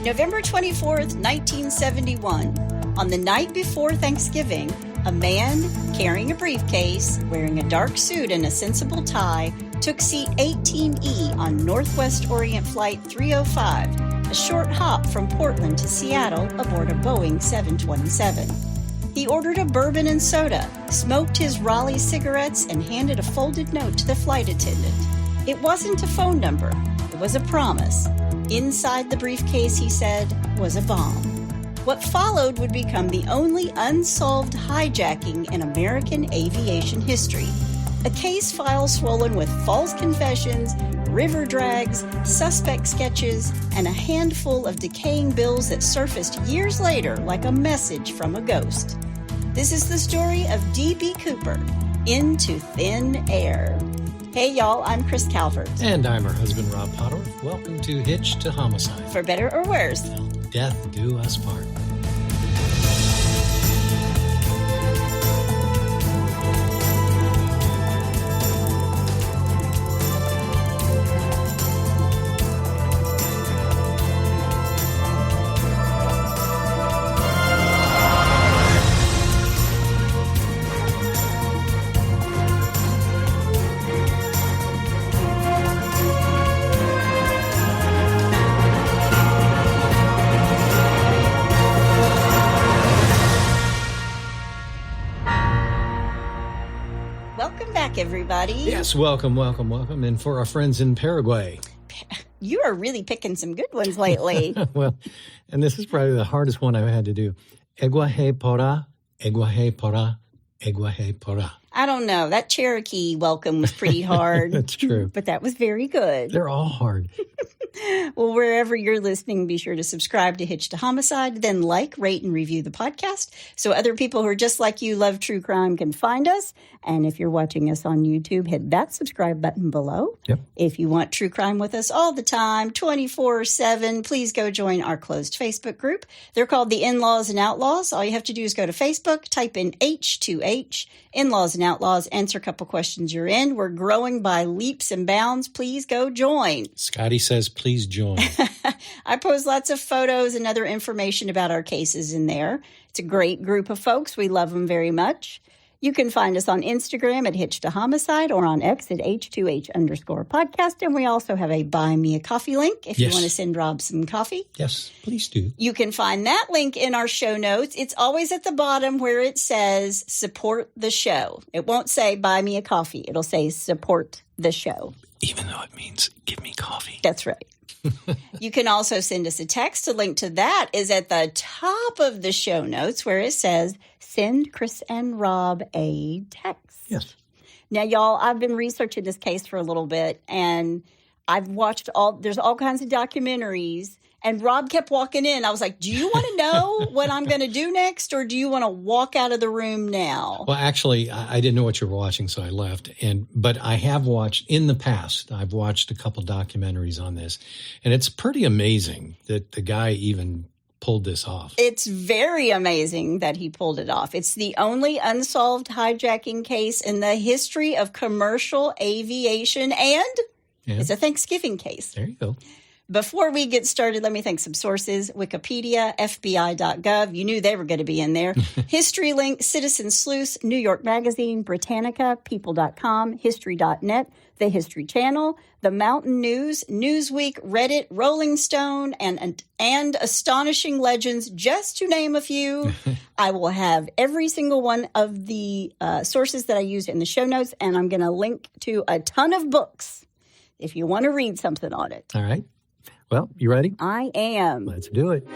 November 24th, 1971. On the night before Thanksgiving, a man carrying a briefcase, wearing a dark suit and a sensible tie, took seat 18E on Northwest Orient Flight 305, a short hop from Portland to Seattle aboard a Boeing 727. He ordered a bourbon and soda, smoked his Raleighs cigarettes, and handed a folded note to the flight attendant. It wasn't a phone number. It was a promise. Inside the briefcase, he said, was a bomb. What followed would become the only unsolved hijacking in American aviation history. A case file swollen with false confessions, river drags, suspect sketches, and a handful of decaying bills that surfaced years later like a message from a ghost. This is the story of D.B. Cooper, Into Thin Air. Hey, y'all, I'm Chris Calvert. And I'm her husband, Rob Potter. Welcome to Hitch to Homicide. For better or worse. Till death do us part. Everybody. Yes, welcome. And for our friends in Paraguay. You are really picking some good ones lately. Well, and this is probably the hardest one I've had to do. Eguaje pora, eguaje pora, eguaje pora. I don't know. That Cherokee welcome was pretty hard. That's true. But that was very good. They're all hard. Well, wherever you're listening, be sure to subscribe to Hitch to Homicide, then like, rate, and review the podcast so other people who are just like you, love true crime, can find us. And if you're watching us on YouTube, hit that subscribe button below. Yep. If you want true crime with us all the time, 24/7, please go join our closed Facebook group. They're called the In-Laws and Outlaws. All you have to do is go to Facebook, type in H2H, In-Laws and Outlaws, answer a couple questions, you're in. We're growing by leaps and bounds. Please go join. Scotty says, please join. I post lots of photos and other information about our cases in there. It's a great group of folks. We love them very much. You can find us on Instagram at Hitch to Homicide or on X at H2H_podcast. And we also have a Buy Me a Coffee link if you want to send Rob some coffee. Yes, please do. You can find that link in our show notes. It's always at the bottom where it says support the show. It won't say buy me a coffee. It'll say support the show. Even though it means give me coffee. That's right. You can also send us a text. A link to that is at the top of the show notes where it says, send Chris and Rob a text. Yes. Now, y'all, I've been researching this case for a little bit, and I've watched there's all kinds of documentaries, and Rob kept walking in. I was like, do you want to know what I'm going to do next, or do you want to walk out of the room now? Well, actually, I didn't know what you were watching, so I left. But I have watched, in the past, I've watched a couple documentaries on this, and it's pretty amazing that the guy even pulled this off. It's very amazing that he pulled it off. It's the only unsolved hijacking case in the history of commercial aviation, and it's a Thanksgiving case. There you go. Before we get started, let me thank some sources. Wikipedia, FBI.gov. You knew they were going to be in there. History Link, Citizen Sleuth, New York Magazine, Britannica, People.com, History.net, The History Channel, The Mountain News, Newsweek, Reddit, Rolling Stone, and Astonishing Legends, just to name a few. I will have every single one of the sources that I used in the show notes, and I'm going to link to a ton of books if you want to read something on it. All right. Well, you ready? I am. Let's do it.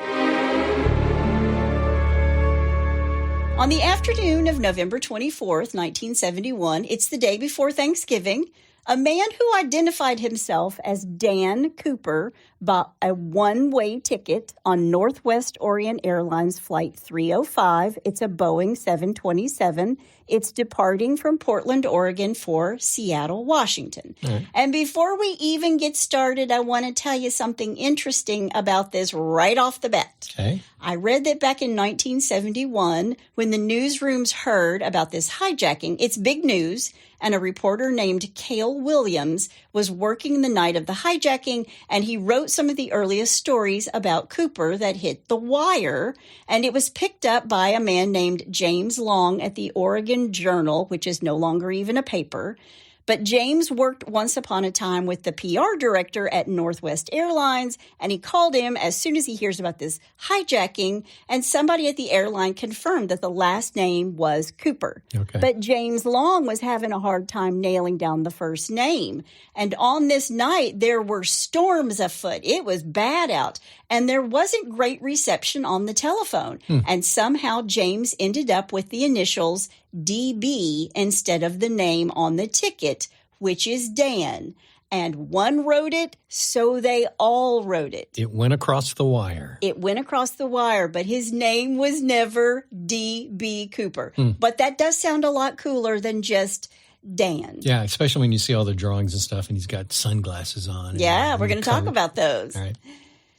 On the afternoon of November 24th, 1971, it's the day before Thanksgiving, a man who identified himself as Dan Cooper bought a one-way ticket on Northwest Orient Airlines Flight 305. It's a Boeing 727. It's departing from Portland, Oregon for Seattle, Washington. Right. And before we even get started, I want to tell you something interesting about this right off the bat. Okay. I read that back in 1971, when the newsrooms heard about this hijacking, it's big news, and a reporter named Cale Williams was working the night of the hijacking, and he wrote some of the earliest stories about Cooper that hit the wire, and it was picked up by a man named James Long at the Oregon Journal, which is no longer even a paper. But James worked once upon a time with the PR director at Northwest Airlines, and he called him as soon as he hears about this hijacking, and somebody at the airline confirmed that the last name was Cooper. Okay. But James Long was having a hard time nailing down the first name. And on this night, there were storms afoot. It was bad out, and there wasn't great reception on the telephone. And somehow James ended up with the initials DB instead of the name on the ticket, which is Dan. And one wrote it, so they all wrote it. It went across the wire. It went across the wire, but his name was never D.B. Cooper. But that does sound a lot cooler than just Dan. Yeah, especially when you see all the drawings and stuff, and he's got sunglasses on. Yeah, we're going to talk about those. All right.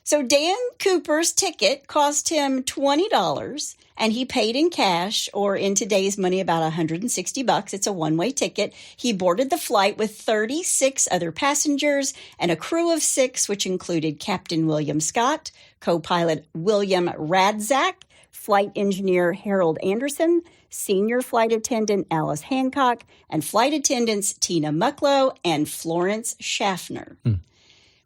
So Dan Cooper's ticket cost him $20, and he paid in cash, or in today's money, about $160. It's a one-way ticket. He boarded the flight with 36 other passengers and a crew of 6, which included Captain William Scott, co-pilot William Radzak, flight engineer Harold Anderson, senior flight attendant Alice Hancock, and flight attendants Tina Mucklow and Florence Schaffner.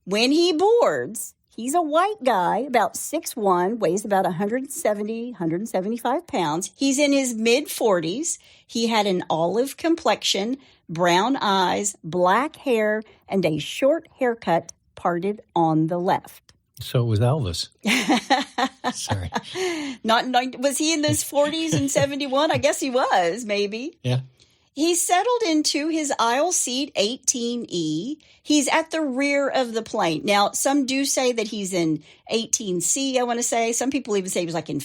When he boards, he's a white guy, about 6'1", weighs about 175 pounds. He's in his mid-40s. He had an olive complexion, brown eyes, black hair, and a short haircut parted on the left. So it was Elvis. Sorry. Was he in his 40s in 71? I guess he was, maybe. Yeah. He settled into his aisle seat 18E. He's at the rear of the plane. Now, some do say that he's in 18C, I want to say. Some people even say he was like in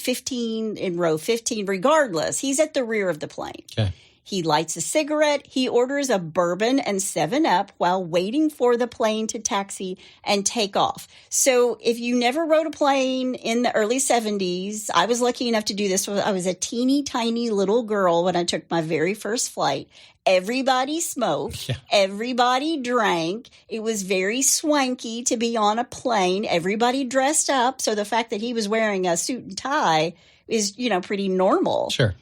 row 15. Regardless, he's at the rear of the plane. Okay. He lights a cigarette. He orders a bourbon and 7-Up while waiting for the plane to taxi and take off. So if you never rode a plane in the early 70s, I was lucky enough to do this. I was a teeny tiny little girl when I took my very first flight. Everybody smoked. Yeah. Everybody drank. It was very swanky to be on a plane. Everybody dressed up. So the fact that he was wearing a suit and tie is, pretty normal. Sure.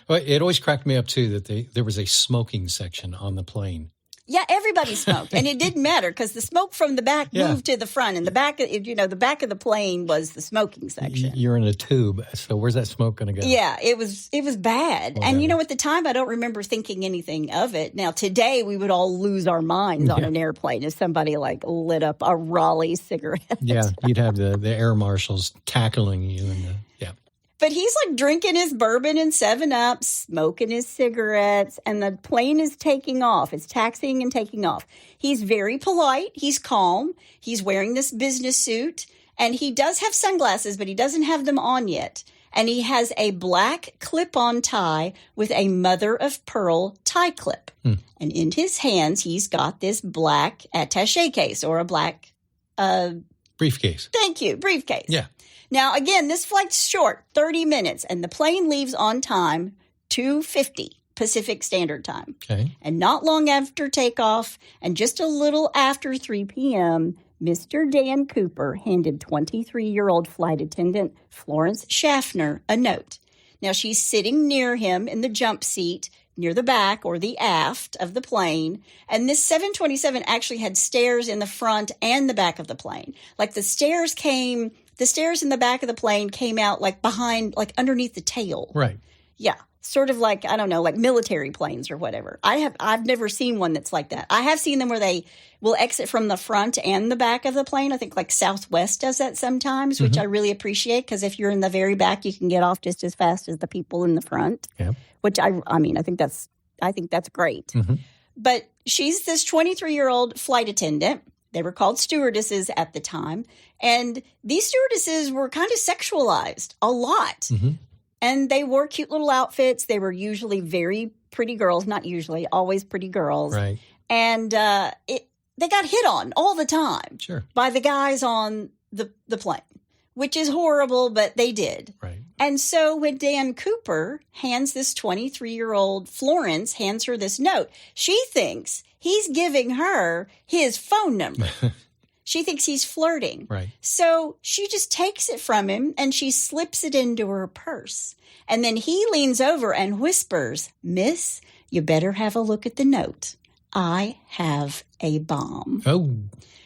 Well, it always cracked me up, too, that there was a smoking section on the plane. Yeah, everybody smoked. And it didn't matter because the smoke from the back moved to the front. And the back of the plane was the smoking section. You're in a tube. So where's that smoke going to go? Yeah, it was bad. Well, and, at the time, I don't remember thinking anything of it. Now, today, we would all lose our minds on an airplane if somebody, lit up a Raleighs cigarette. Yeah, you'd have the air marshals tackling you. But he's drinking his bourbon and 7-Up, smoking his cigarettes, and the plane is taking off. It's taxiing and taking off. He's very polite. He's calm. He's wearing this business suit, and he does have sunglasses, but he doesn't have them on yet. And he has a black clip-on tie with a mother-of-pearl tie clip. And in his hands, he's got this black attaché case or a black... briefcase. Thank you. Briefcase. Yeah. Now, again, this flight's short, 30 minutes, and the plane leaves on time, 2:50 Pacific Standard Time. Okay. And not long after takeoff, and just a little after 3 p.m., Mr. Dan Cooper handed 23-year-old flight attendant Florence Schaffner a note. Now, she's sitting near him in the jump seat, near the back or the aft of the plane, and this 727 actually had stairs in the front and the back of the plane. The stairs in the back of the plane came out behind, underneath the tail. Right. Yeah. Sort of I don't know, military planes or whatever. I've never seen one that's like that. I have seen them where they will exit from the front and the back of the plane. I think Southwest does that sometimes, which I really appreciate because if you're in the very back, you can get off just as fast as the people in the front. Yeah. Which I think that's great. Mm-hmm. But she's this 23-year-old flight attendant. They were called stewardesses at the time. And these stewardesses were kind of sexualized a lot. Mm-hmm. And they wore cute little outfits. They were usually very pretty girls. Not usually, always pretty girls. Right. And they got hit on all the time. Sure. By the guys on the plane, which is horrible, but they did. Right. And so when Dan Cooper hands this 23-year-old Florence, hands her this note, she thinks he's giving her his phone number. She thinks he's flirting. Right. So she just takes it from him and she slips it into her purse. And then he leans over and whispers, "Miss, you better have a look at the note. I have a bomb." Oh.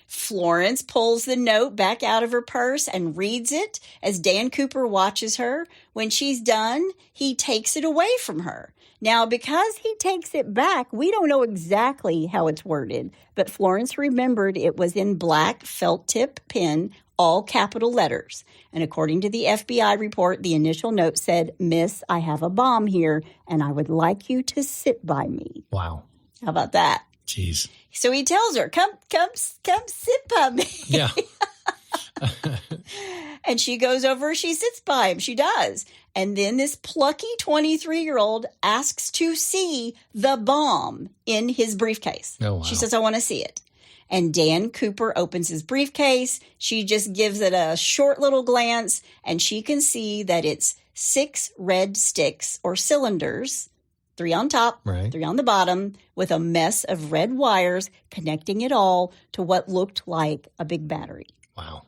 Florence pulls the note back out of her purse and reads it as Dan Cooper watches her. When she's done, he takes it away from her. Now, because he takes it back, we don't know exactly how it's worded, but Florence remembered it was in black felt tip pen, all capital letters. And according to the FBI report, the initial note said, "Miss, I have a bomb here, and I would like you to sit by me." Wow. How about that? Jeez. So he tells her, come sit by me. Yeah. And she goes over, she sits by him. She does. And then this plucky 23-year-old asks to see the bomb in his briefcase. Oh, wow. She says, "I want to see it." And Dan Cooper opens his briefcase. She just gives it a short little glance, and she can see that it's 6 red sticks or cylinders, 3 on top, right, 3 on the bottom, with a mess of red wires connecting it all to what looked like a big battery. Wow.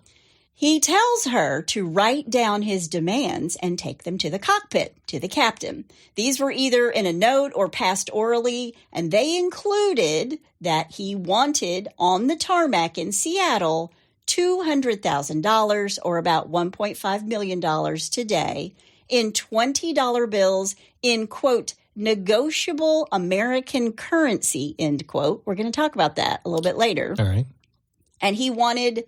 He tells her to write down his demands and take them to the cockpit, to the captain. These were either in a note or passed orally, and they included that he wanted on the tarmac in Seattle $200,000, or about $1.5 million today, in $20 bills in, quote, negotiable American currency, end quote. We're going to talk about that a little bit later. All right. And he wanted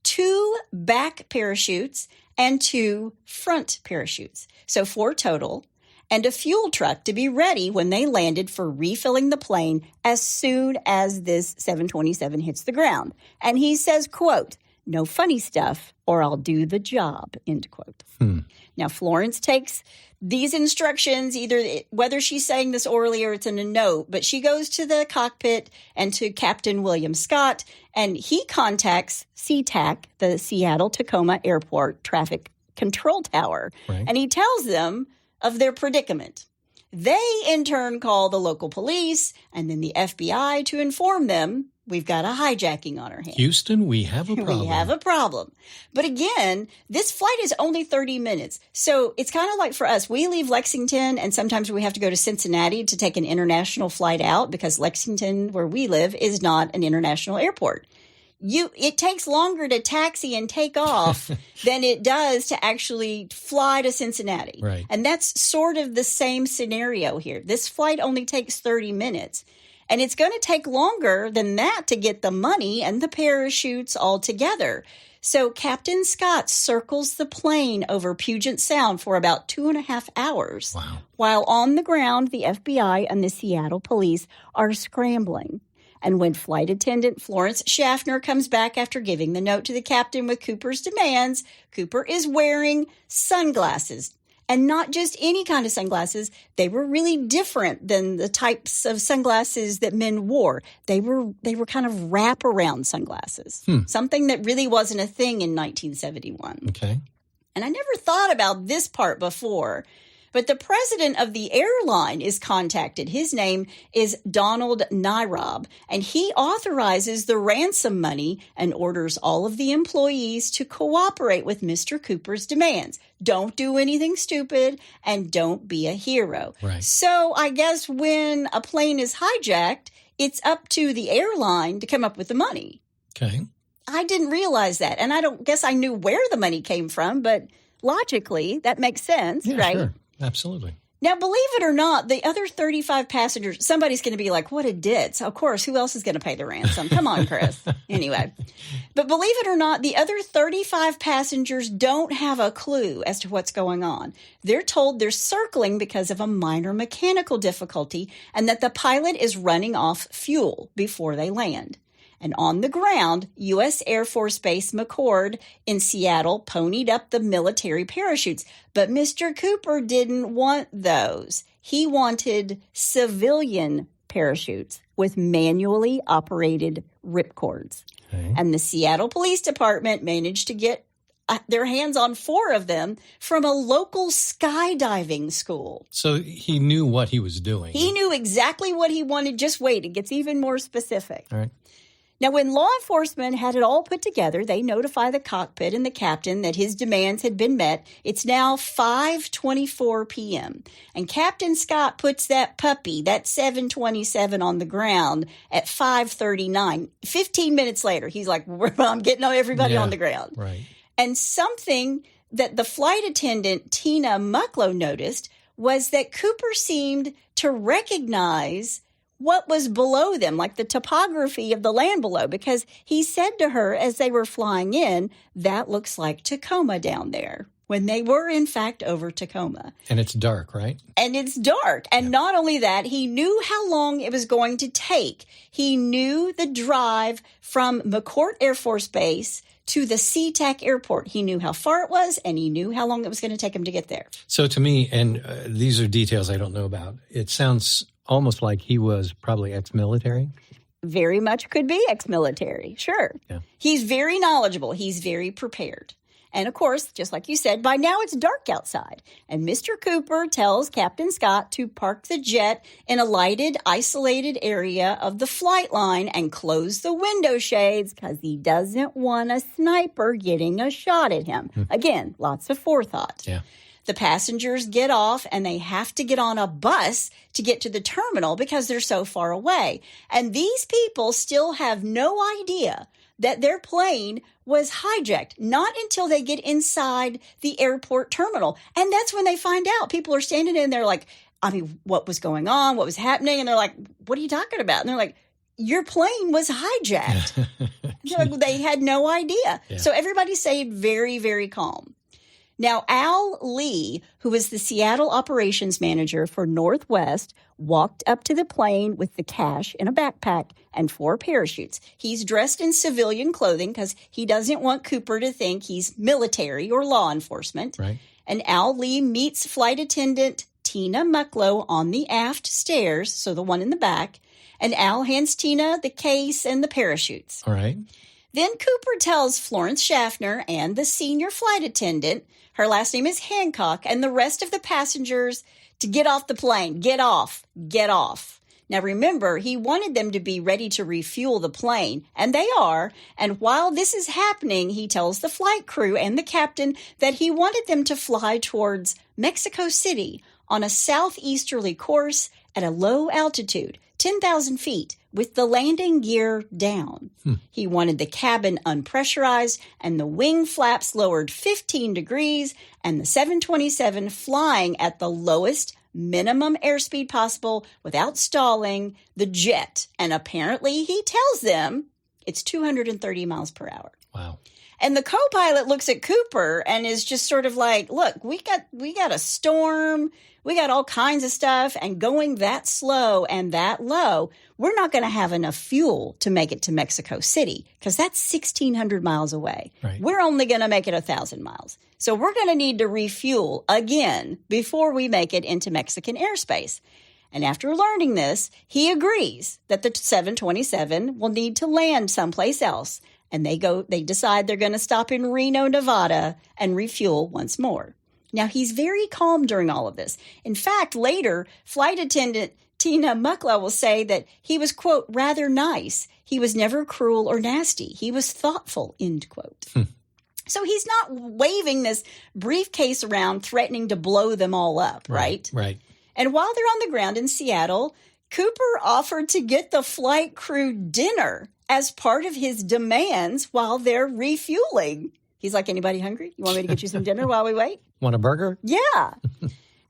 2 back parachutes and 2 front parachutes. So 4 total, and a fuel truck to be ready when they landed for refilling the plane as soon as this 727 hits the ground. And he says, quote, "No funny stuff or I'll do the job," end quote. Now, Florence takes these instructions, either whether she's saying this orally or it's in a note, but she goes to the cockpit and to Captain William Scott, and he contacts SeaTac, the Seattle-Tacoma Airport Traffic Control Tower, right, and he tells them of their predicament. They, in turn, call the local police and then the FBI to inform them, "We've got a hijacking on our hands. Houston, we have a problem." We have a problem. But again, this flight is only 30 minutes. So it's kind of like for us, we leave Lexington and sometimes we have to go to Cincinnati to take an international flight out because Lexington, where we live, is not an international airport. It takes longer to taxi and take off than it does to actually fly to Cincinnati. Right. And that's sort of the same scenario here. This flight only takes 30 minutes. And it's going to take longer than that to get the money and the parachutes all together. So Captain Scott circles the plane over Puget Sound for about 2.5 hours. Wow. While on the ground, the FBI and the Seattle police are scrambling. And when flight attendant Florence Schaffner comes back after giving the note to the captain with Cooper's demands, Cooper is wearing sunglasses. And not just any kind of sunglasses. They were really different than the types of sunglasses that men wore. They were kind of wraparound sunglasses, something that really wasn't a thing in 1971. Okay. And I never thought about this part before, but the president of the airline is contacted. His name is Donald Nyrob, and he authorizes the ransom money and orders all of the employees to cooperate with Mr. Cooper's demands. Don't do anything stupid and don't be a hero. Right. So I guess when a plane is hijacked, it's up to the airline to come up with the money. Okay. I didn't realize that, and I don't guess I knew where the money came from, but logically that makes sense, Yeah, right? Sure. Absolutely. Now, believe it or not, the other 35 passengers, somebody's going to be like, "What a ditz." Of course, who else is going to pay the ransom? Come on, Chris. Anyway, but believe it or not, the other 35 passengers don't have a clue as to what's going on. They're told they're circling because of a minor mechanical difficulty and that the pilot is running off fuel before they land. And on the ground, U.S. Air Force Base McChord in Seattle ponied up the military parachutes. But Mr. Cooper didn't want those. He wanted civilian parachutes with manually operated ripcords. Okay. And the Seattle Police Department managed to get their hands on 4 of them from a local skydiving school. So he knew what he was doing. He knew exactly what he wanted. Just wait, it gets even more specific. All right. Now, when law enforcement had it all put together, they notify the cockpit and the captain that his demands had been met. It's now 5:24 p.m. And Captain Scott puts that puppy, that 727, on the ground at 5:39. 15 minutes later, he's like, I'm getting everybody on the ground. Right. And something that the flight attendant, Tina Mucklow, noticed was that Cooper seemed to recognize what was below them, like the topography of the land below, because he said to her as they were flying in, that looks like Tacoma down there, when they were, in fact, over Tacoma. And it's dark, right? And it's dark. And not only that, he knew how long it was going to take. He knew the drive from McCourt Air Force Base to the SeaTac airport. He knew how far it was, and he knew how long it was going to take him to get there. So to me, and these are details I don't know about, it sounds almost like he was probably ex-military. Very much could be ex-military, sure. Yeah. He's very knowledgeable. He's very prepared. And of course, just like you said, by now it's dark outside. And Mr. Cooper tells Captain Scott to park the jet in a lighted, isolated area of the flight line and close the window shades because he doesn't want a sniper getting a shot at him. Again, lots of forethought. Yeah. The passengers get off and they have to get on a bus to get to the terminal because they're so far away. And these people still have no idea that their plane was hijacked, not until they get inside the airport terminal. And that's when they find out. People are standing in there like, I mean, what was going on? What was happening? And they're like, what are you talking about? And they're like, your plane was hijacked. They had no idea. Yeah. So everybody stayed very, very calm. Now, Al Lee, who was the Seattle operations manager for Northwest, walked up to the plane with the cash in a backpack and 4 parachutes. He's dressed in civilian clothing because he doesn't want Cooper to think he's military or law enforcement. Right. And Al Lee meets flight attendant Tina Mucklow on the aft stairs, so the one in the back, and Al hands Tina the case and the parachutes. All right. Then Cooper tells Florence Schaffner and the senior flight attendant, her last name is Hancock, and the rest of the passengers to get off the plane. Get off. Get off. Now remember, he wanted them to be ready to refuel the plane, and they are. And while this is happening, he tells the flight crew and the captain that he wanted them to fly towards Mexico City on a southeasterly course at a low altitude, 10,000 feet, with the landing gear down. He wanted the cabin unpressurized and the wing flaps lowered 15 degrees and the 727 flying at the lowest minimum airspeed possible without stalling the jet. And apparently he tells them it's 230 miles per hour. Wow. And the co-pilot looks at Cooper and is just sort of like, look, we got a storm. We got all kinds of stuff, and going that slow and that low, we're not going to have enough fuel to make it to Mexico City because that's 1,600 miles away. Right. We're only going to make it 1,000 miles. So we're going to need to refuel again before we make it into Mexican airspace. And after learning this, he agrees that the 727 will need to land someplace else. And they decide they're going to stop in Reno, Nevada and refuel once more. Now, he's very calm during all of this. In fact, later, flight attendant Tina Mucklow will say that he was, quote, rather nice. He was never cruel or nasty. He was thoughtful, end quote. So he's not waving this briefcase around threatening to blow them all up, right? Right. And while they're on the ground in Seattle, Cooper offered to get the flight crew dinner as part of his demands while they're refueling. He's like, anybody hungry? You want me to get you some dinner while we wait? Want a burger? Yeah.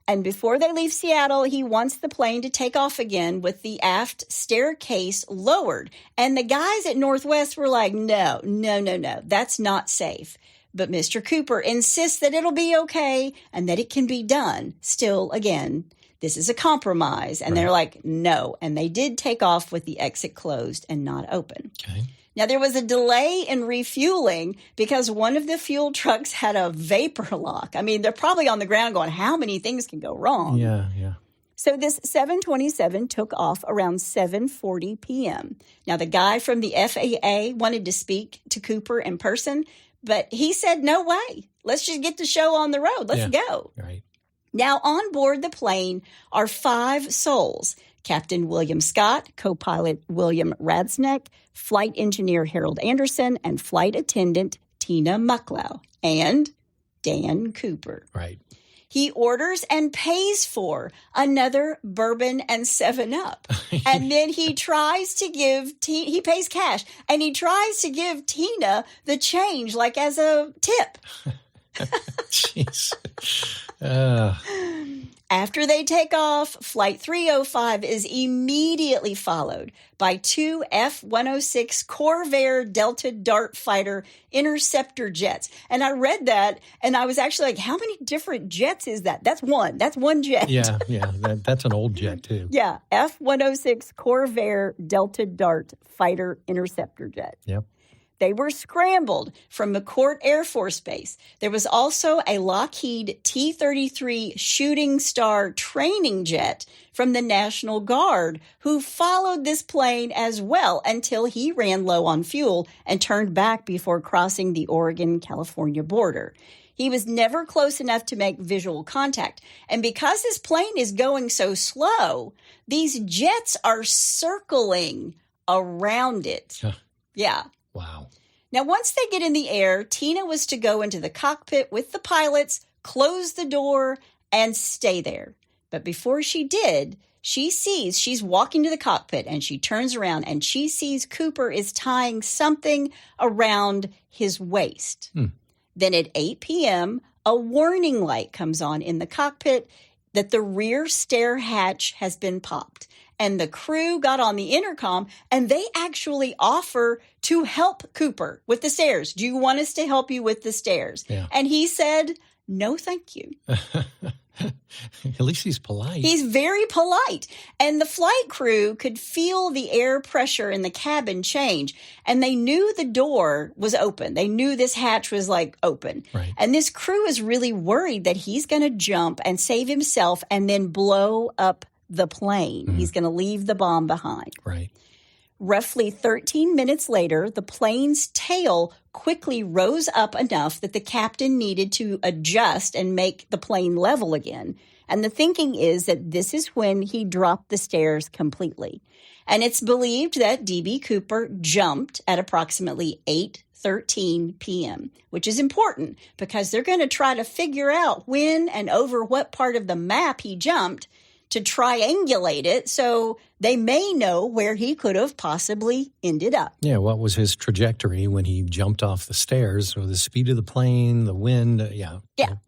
And before they leave Seattle, he wants the plane to take off again with the aft staircase lowered. And the guys at Northwest were like, no, that's not safe. But Mr. Cooper insists that it'll be okay and that it can be done. Still, again, this is a compromise. And they're like, no. And they did take off with the exit closed and not open. Okay. Now, there was a delay in refueling because one of the fuel trucks had a vapor lock. I mean, they're probably on the ground going, how many things can go wrong? Yeah. So this 727 took off around 7:40 p.m. Now, the guy from the FAA wanted to speak to Cooper in person, but he said, no way. Let's just get the show on the road. Let's go. Right. Now, on board the plane are 5 souls: Captain William Scott, co-pilot William Radsneck, flight engineer Harold Anderson, and flight attendant Tina Mucklow, and Dan Cooper. Right. He orders and pays for another bourbon and 7-Up. And then he tries to give, he pays cash, and he tries to give Tina the change, like as a tip. Jeez. After they take off, Flight 305 is immediately followed by 2 F-106 Corvair Delta Dart Fighter interceptor jets. And I read that, and I was actually like, how many different jets is that? That's one. That's one jet. Yeah. That's an old jet, too. Yeah, F-106 Corvair Delta Dart Fighter interceptor jet. Yep. They were scrambled from McCourt Air Force Base. There was also a Lockheed T-33 Shooting Star training jet from the National Guard who followed this plane as well until he ran low on fuel and turned back before crossing the Oregon-California border. He was never close enough to make visual contact. And because this plane is going so slow, these jets are circling around it. Huh. Yeah. Wow. Now, once they get in the air, Tina was to go into the cockpit with the pilots, close the door, and stay there. But before she did, she's walking to the cockpit, and she turns around, and she sees Cooper is tying something around his waist. Then at 8 p.m., a warning light comes on in the cockpit that the rear stair hatch has been popped. And the crew got on the intercom, and they actually offer to help Cooper with the stairs. Do you want us to help you with the stairs? Yeah. And he said, no, thank you. At least he's polite. He's very polite. And the flight crew could feel the air pressure in the cabin change. And they knew the door was open. They knew this hatch was open. Right. And this crew is really worried that he's going to jump and save himself and then blow up the plane. Mm-hmm. He's going to leave the bomb behind. Right. Roughly 13 minutes later, the plane's tail quickly rose up enough that the captain needed to adjust and make the plane level again. And the thinking is that this is when he dropped the stairs completely. And it's believed that D.B. Cooper jumped at approximately 8:13 p.m., which is important because they're going to try to figure out when and over what part of the map he jumped to triangulate it so they may know where he could have possibly ended up. Yeah, what was his trajectory when he jumped off the stairs, or the speed of the plane, the wind, Yeah.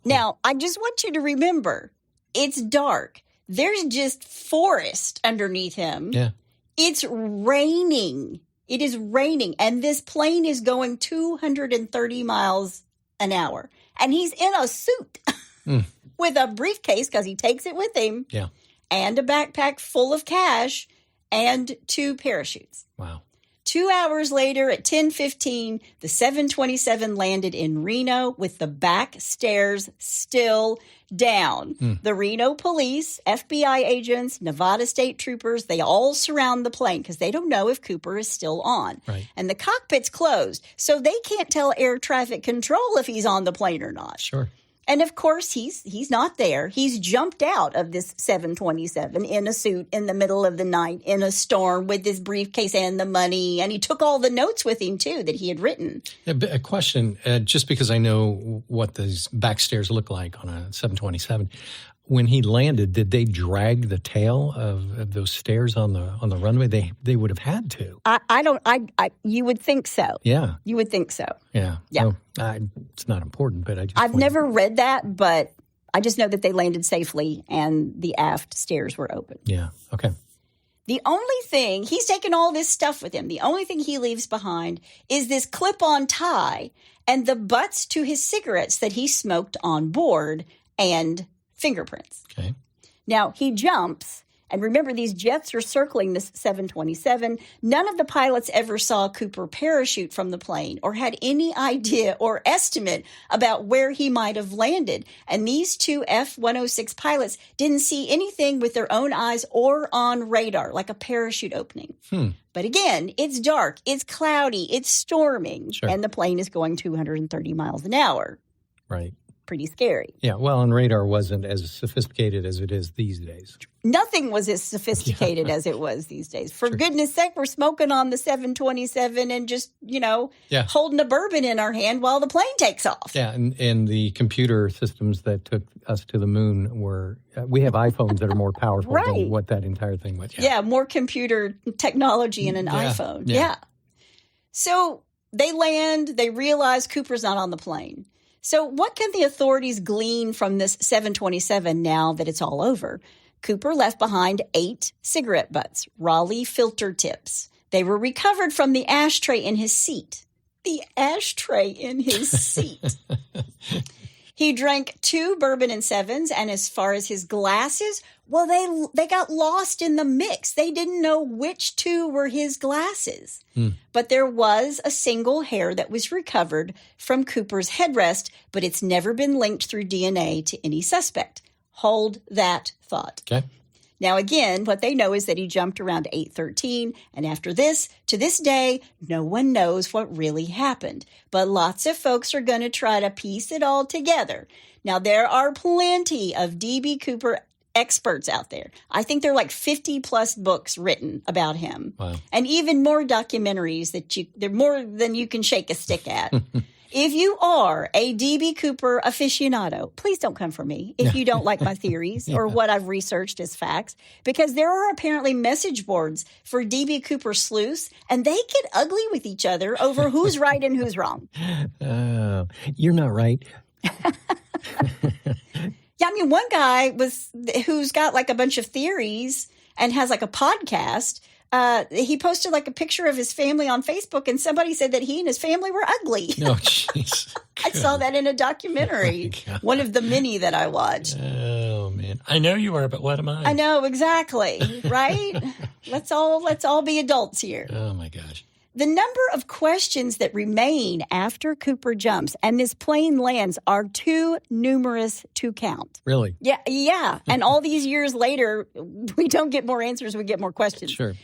Now, I just want you to remember, it's dark. There's just forest underneath him. Yeah. It's raining. It is raining, and this plane is going 230 miles an hour, and he's in a suit with a briefcase because he takes it with him. Yeah. And a backpack full of cash, and 2 parachutes. Wow. 2 hours later, at 10:15, the 727 landed in Reno with the back stairs still down. The Reno police, FBI agents, Nevada state troopers, they all surround the plane because they don't know if Cooper is still on. Right. And the cockpit's closed, so they can't tell air traffic control if he's on the plane or not. Sure. And of course, he's not there. He's jumped out of this 727 in a suit in the middle of the night in a storm with his briefcase and the money. And he took all the notes with him, too, that he had written. A question, just because I know what these back stairs look like on a 727. When he landed, did they drag the tail of those stairs on the runway? They would have had to. You would think so. Yeah. You would think so. Yeah. Yeah. So, it's not important, but I've never read that, but I just know that they landed safely and the aft stairs were open. Yeah. Okay. The only thing, he's taken all this stuff with him. The only thing he leaves behind is this clip-on tie and the butts to his cigarettes that he smoked on board and fingerprints. Okay. Now, he jumps, And remember, these jets are circling this 727. None of the pilots ever saw Cooper parachute from the plane or had any idea or estimate about where he might have landed. And these two F-106 pilots didn't see anything with their own eyes or on radar, like a parachute opening. But again, it's dark, it's cloudy, it's storming, and the plane is going 230 miles an hour. Right. Pretty scary. Yeah, well, and radar wasn't as sophisticated as it is these days. Nothing was as sophisticated as it was these days. For goodness sake, we're smoking on the 727 and just, holding a bourbon in our hand while the plane takes off. Yeah, and the computer systems that took us to the moon were, we have iPhones that are more powerful than what that entire thing was. Yeah, more computer technology in an iPhone. Yeah. So they land, they realize Cooper's not on the plane. So what can the authorities glean from this 727 now that it's all over? Cooper left behind 8 cigarette butts, Raleigh filter tips. They were recovered from the ashtray in his seat. The ashtray in his seat. He drank 2 bourbon and 7s, and as far as his glasses, well, they got lost in the mix. They didn't know which 2 were his glasses. But there was a single hair that was recovered from Cooper's headrest, but it's never been linked through DNA to any suspect. Hold that thought. Okay. Now, again, what they know is that he jumped around 8:13, and after this, to this day, no one knows what really happened. But lots of folks are going to try to piece it all together. Now, there are plenty of D.B. Cooper experts out there. I think there are like 50-plus books written about him. Wow. And even more documentaries they're more than you can shake a stick at. If you are a D.B. Cooper aficionado, please don't come for me if you don't like my theories or what I've researched as facts, because there are apparently message boards for D.B. Cooper sleuths, and they get ugly with each other over who's right and who's wrong. You're not right. Yeah, I mean, one guy who's got like a bunch of theories and has like a podcast. He posted like a picture of his family on Facebook, and somebody said that he and his family were ugly. Oh, jeez. I saw that in a documentary, one of the many that I watched. Oh, man. I know you are, but what am I? I know, exactly, right? Let's all be adults here. Oh, my gosh. The number of questions that remain after Cooper jumps and this plane lands are too numerous to count. Really? Yeah. And all these years later, we don't get more answers, we get more questions. Sure.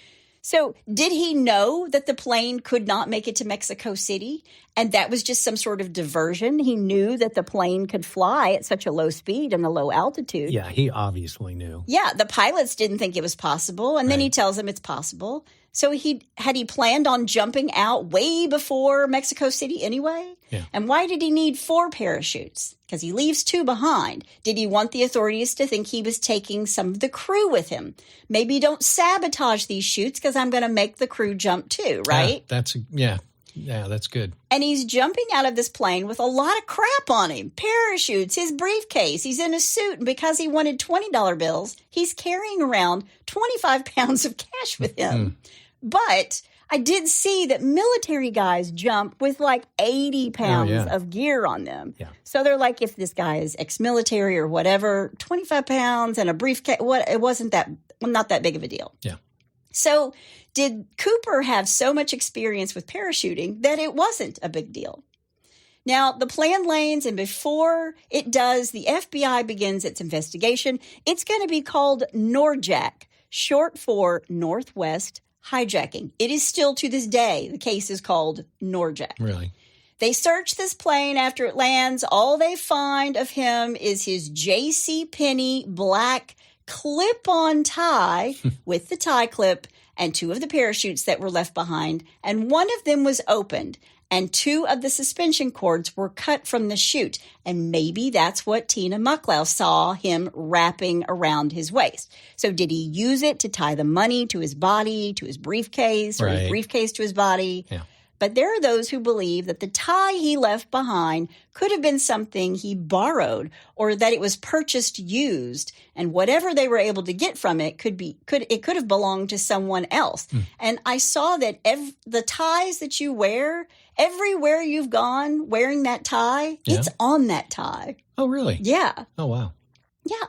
So did he know that the plane could not make it to Mexico City? And that was just some sort of diversion? He knew that the plane could fly at such a low speed and a low altitude. Yeah, he obviously knew. Yeah, the pilots didn't think it was possible. And then he tells them it's possible. So had he planned on jumping out way before Mexico City anyway? Yeah. And why did he need 4 parachutes? Because he leaves 2 behind. Did he want the authorities to think he was taking some of the crew with him? Maybe don't sabotage these chutes because I'm going to make the crew jump too, right? Yeah, that's good. And he's jumping out of this plane with a lot of crap on him. Parachutes, his briefcase, he's in a suit. And because he wanted $20 bills, he's carrying around 25 pounds of cash with him. But I did see that military guys jump with like 80 pounds of gear on them. Yeah. So they're like, if this guy is ex-military or whatever, 25 pounds and a briefcase, it wasn't not that big of a deal. Yeah. So did Cooper have so much experience with parachuting that it wasn't a big deal? Now, the plane lands, and before it does, the FBI begins its investigation. It's going to be called NORJAC, short for Northwest Hijacking. It is still to this day, the case is called NORJAC. Really? They search this plane after it lands. All they find of him is his J.C. Penney black clip-on tie with the tie clip and 2 of the parachutes that were left behind. And one of them was opened, and 2 of the suspension cords were cut from the chute. And maybe that's what Tina Mucklow saw him wrapping around his waist. So did he use it to tie the money to his body, to his briefcase, or his briefcase to his body? Yeah. But there are those who believe that the tie he left behind could have been something he borrowed, or that it was purchased used, and whatever they were able to get from it could have belonged to someone else. And I saw that the ties that you wear, everywhere you've gone wearing that tie, it's on that tie. Oh, really? Yeah. Oh, wow. Yeah.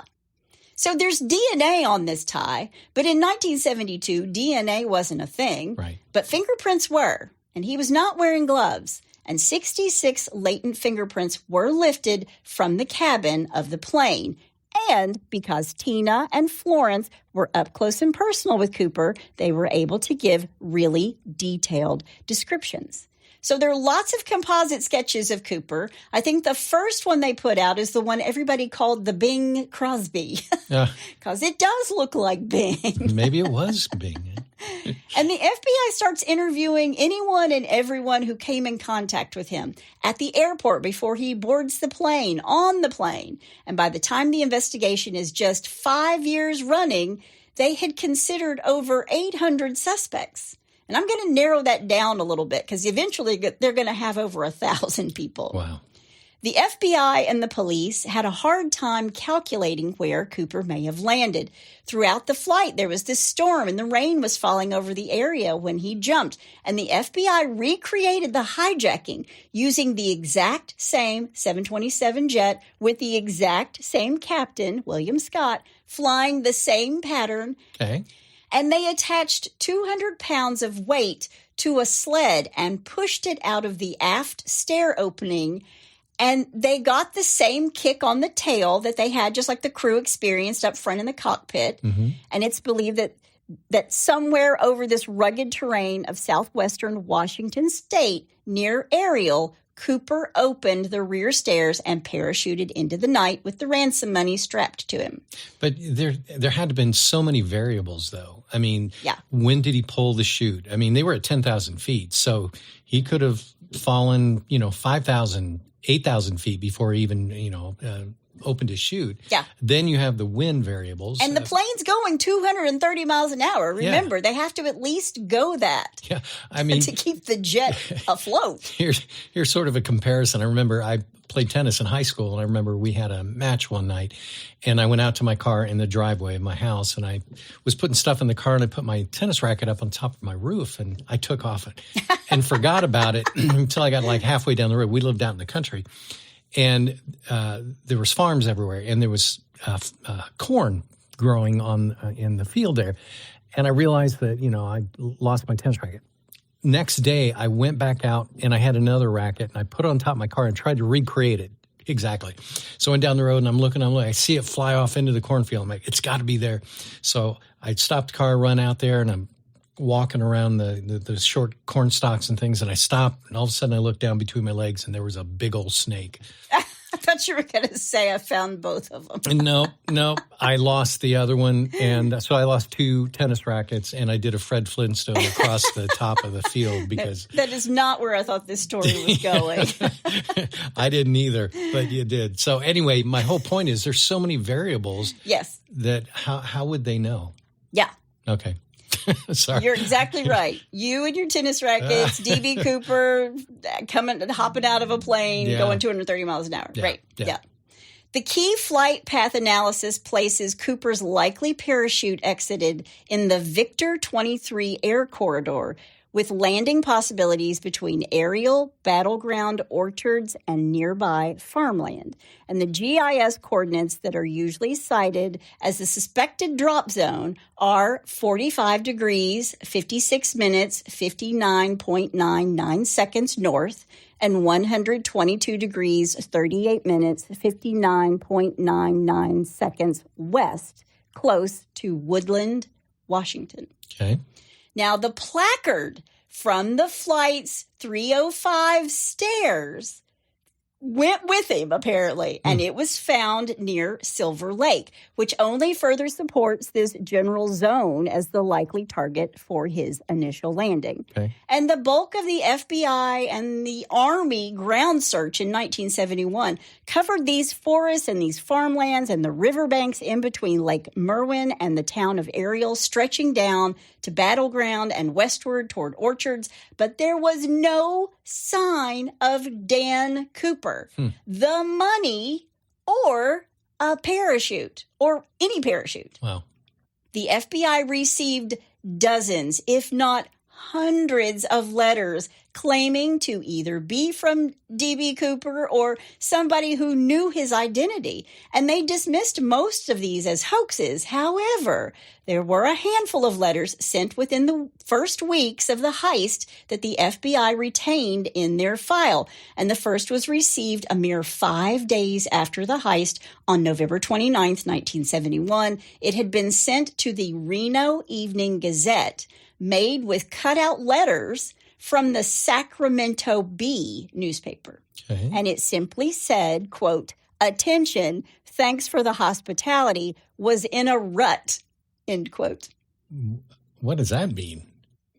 So there's DNA on this tie, but in 1972, DNA wasn't a thing. Right. But fingerprints were, and he was not wearing gloves. And 66 latent fingerprints were lifted from the cabin of the plane. And because Tina and Florence were up close and personal with Cooper, they were able to give really detailed descriptions. So there are lots of composite sketches of Cooper. I think the first one they put out is the one everybody called the Bing Crosby, because it does look like Bing. Maybe it was Bing. And the FBI starts interviewing anyone and everyone who came in contact with him at the airport before he boards the plane, on the plane. And by the time the investigation is just 5 years running, they had considered over 800 suspects. And I'm going to narrow that down a little bit because eventually they're going to have over 1,000 people. Wow. The FBI and the police had a hard time calculating where Cooper may have landed. Throughout the flight, there was this storm and the rain was falling over the area when he jumped. And the FBI recreated the hijacking using the exact same 727 jet with the exact same captain, William Scott, flying the same pattern. Okay. And they attached 200 pounds of weight to a sled and pushed it out of the aft stair opening. And they got the same kick on the tail that they had, just like the crew experienced up front in the cockpit. Mm-hmm. And it's believed that somewhere over this rugged terrain of southwestern Washington state near Ariel, Cooper opened the rear stairs and parachuted into the night with the ransom money strapped to him. But there had to have been so many variables, though. I mean, When did he pull the chute? I mean, they were at 10,000 feet, so he could have fallen, 5,000, 8,000 feet before he even, opened his chute. Yeah. Then you have the wind variables. And the plane's going 230 miles an hour. Remember, they have to at least go that. Yeah. I mean, to keep the jet afloat. Here's sort of a comparison. I remember I played tennis in high school, and I remember we had a match one night, and I went out to my car in the driveway of my house, and I was putting stuff in the car, and I put my tennis racket up on top of my roof, and I took off it and forgot about it until I got like halfway down the road. We lived out in the country. And there was farms everywhere, and there was corn growing in the field there. And I realized that, I lost my tennis racket. Next day, I went back out, and I had another racket, and I put it on top of my car and tried to recreate it exactly. So I went down the road, and I'm looking, I see it fly off into the cornfield. I'm like, it's got to be there. So I stopped the car, run out there, and I'm walking around the short corn stalks and things, and I stopped, and all of a sudden I looked down between my legs, and there was a big old snake. I thought you were going to say I found both of them. No, I lost the other one, and so I lost 2 tennis rackets, and I did a Fred Flintstone across the top of the field because... That is not where I thought this story was going. I didn't either, but you did. So anyway, my whole point is there's so many variables. Yes. That how would they know? Yeah. Okay. Sorry. You're exactly right. You and your tennis rackets, D.B. Cooper hopping out of a plane, going 230 miles an hour. Yeah. Right. Yeah. The key flight path analysis places Cooper's likely parachute exited in the Victor 23 air corridor, with landing possibilities between Ariel, battleground orchards, and nearby farmland. And the GIS coordinates that are usually cited as the suspected drop zone are 45 degrees, 56 minutes, 59.99 seconds north, and 122 degrees, 38 minutes, 59.99 seconds west, close to Woodland, Washington. Okay. Now, the placard from the flight's 305 stairs went with him, apparently, and it was found near Silver Lake, which only further supports this general zone as the likely target for his initial landing. Okay. And the bulk of the FBI and the Army ground search in 1971 covered these forests and these farmlands and the riverbanks in between Lake Merwin and the town of Ariel, stretching down to Battleground and westward toward orchards, but there was no sign of Dan Cooper, the money, or a parachute, or any parachute. Wow. The FBI received dozens, if not hundreds of letters claiming to either be from D.B. Cooper or somebody who knew his identity, and they dismissed most of these as hoaxes. However, there were a handful of letters sent within the first weeks of the heist that the FBI retained in their file, and the first was received a mere 5 days after the heist on November 29th, 1971. It had been sent to the Reno Evening Gazette, made with cutout letters from the Sacramento Bee newspaper. Okay. And it simply said, quote, "Attention, thanks for the hospitality, was in a rut," end quote. What does that mean?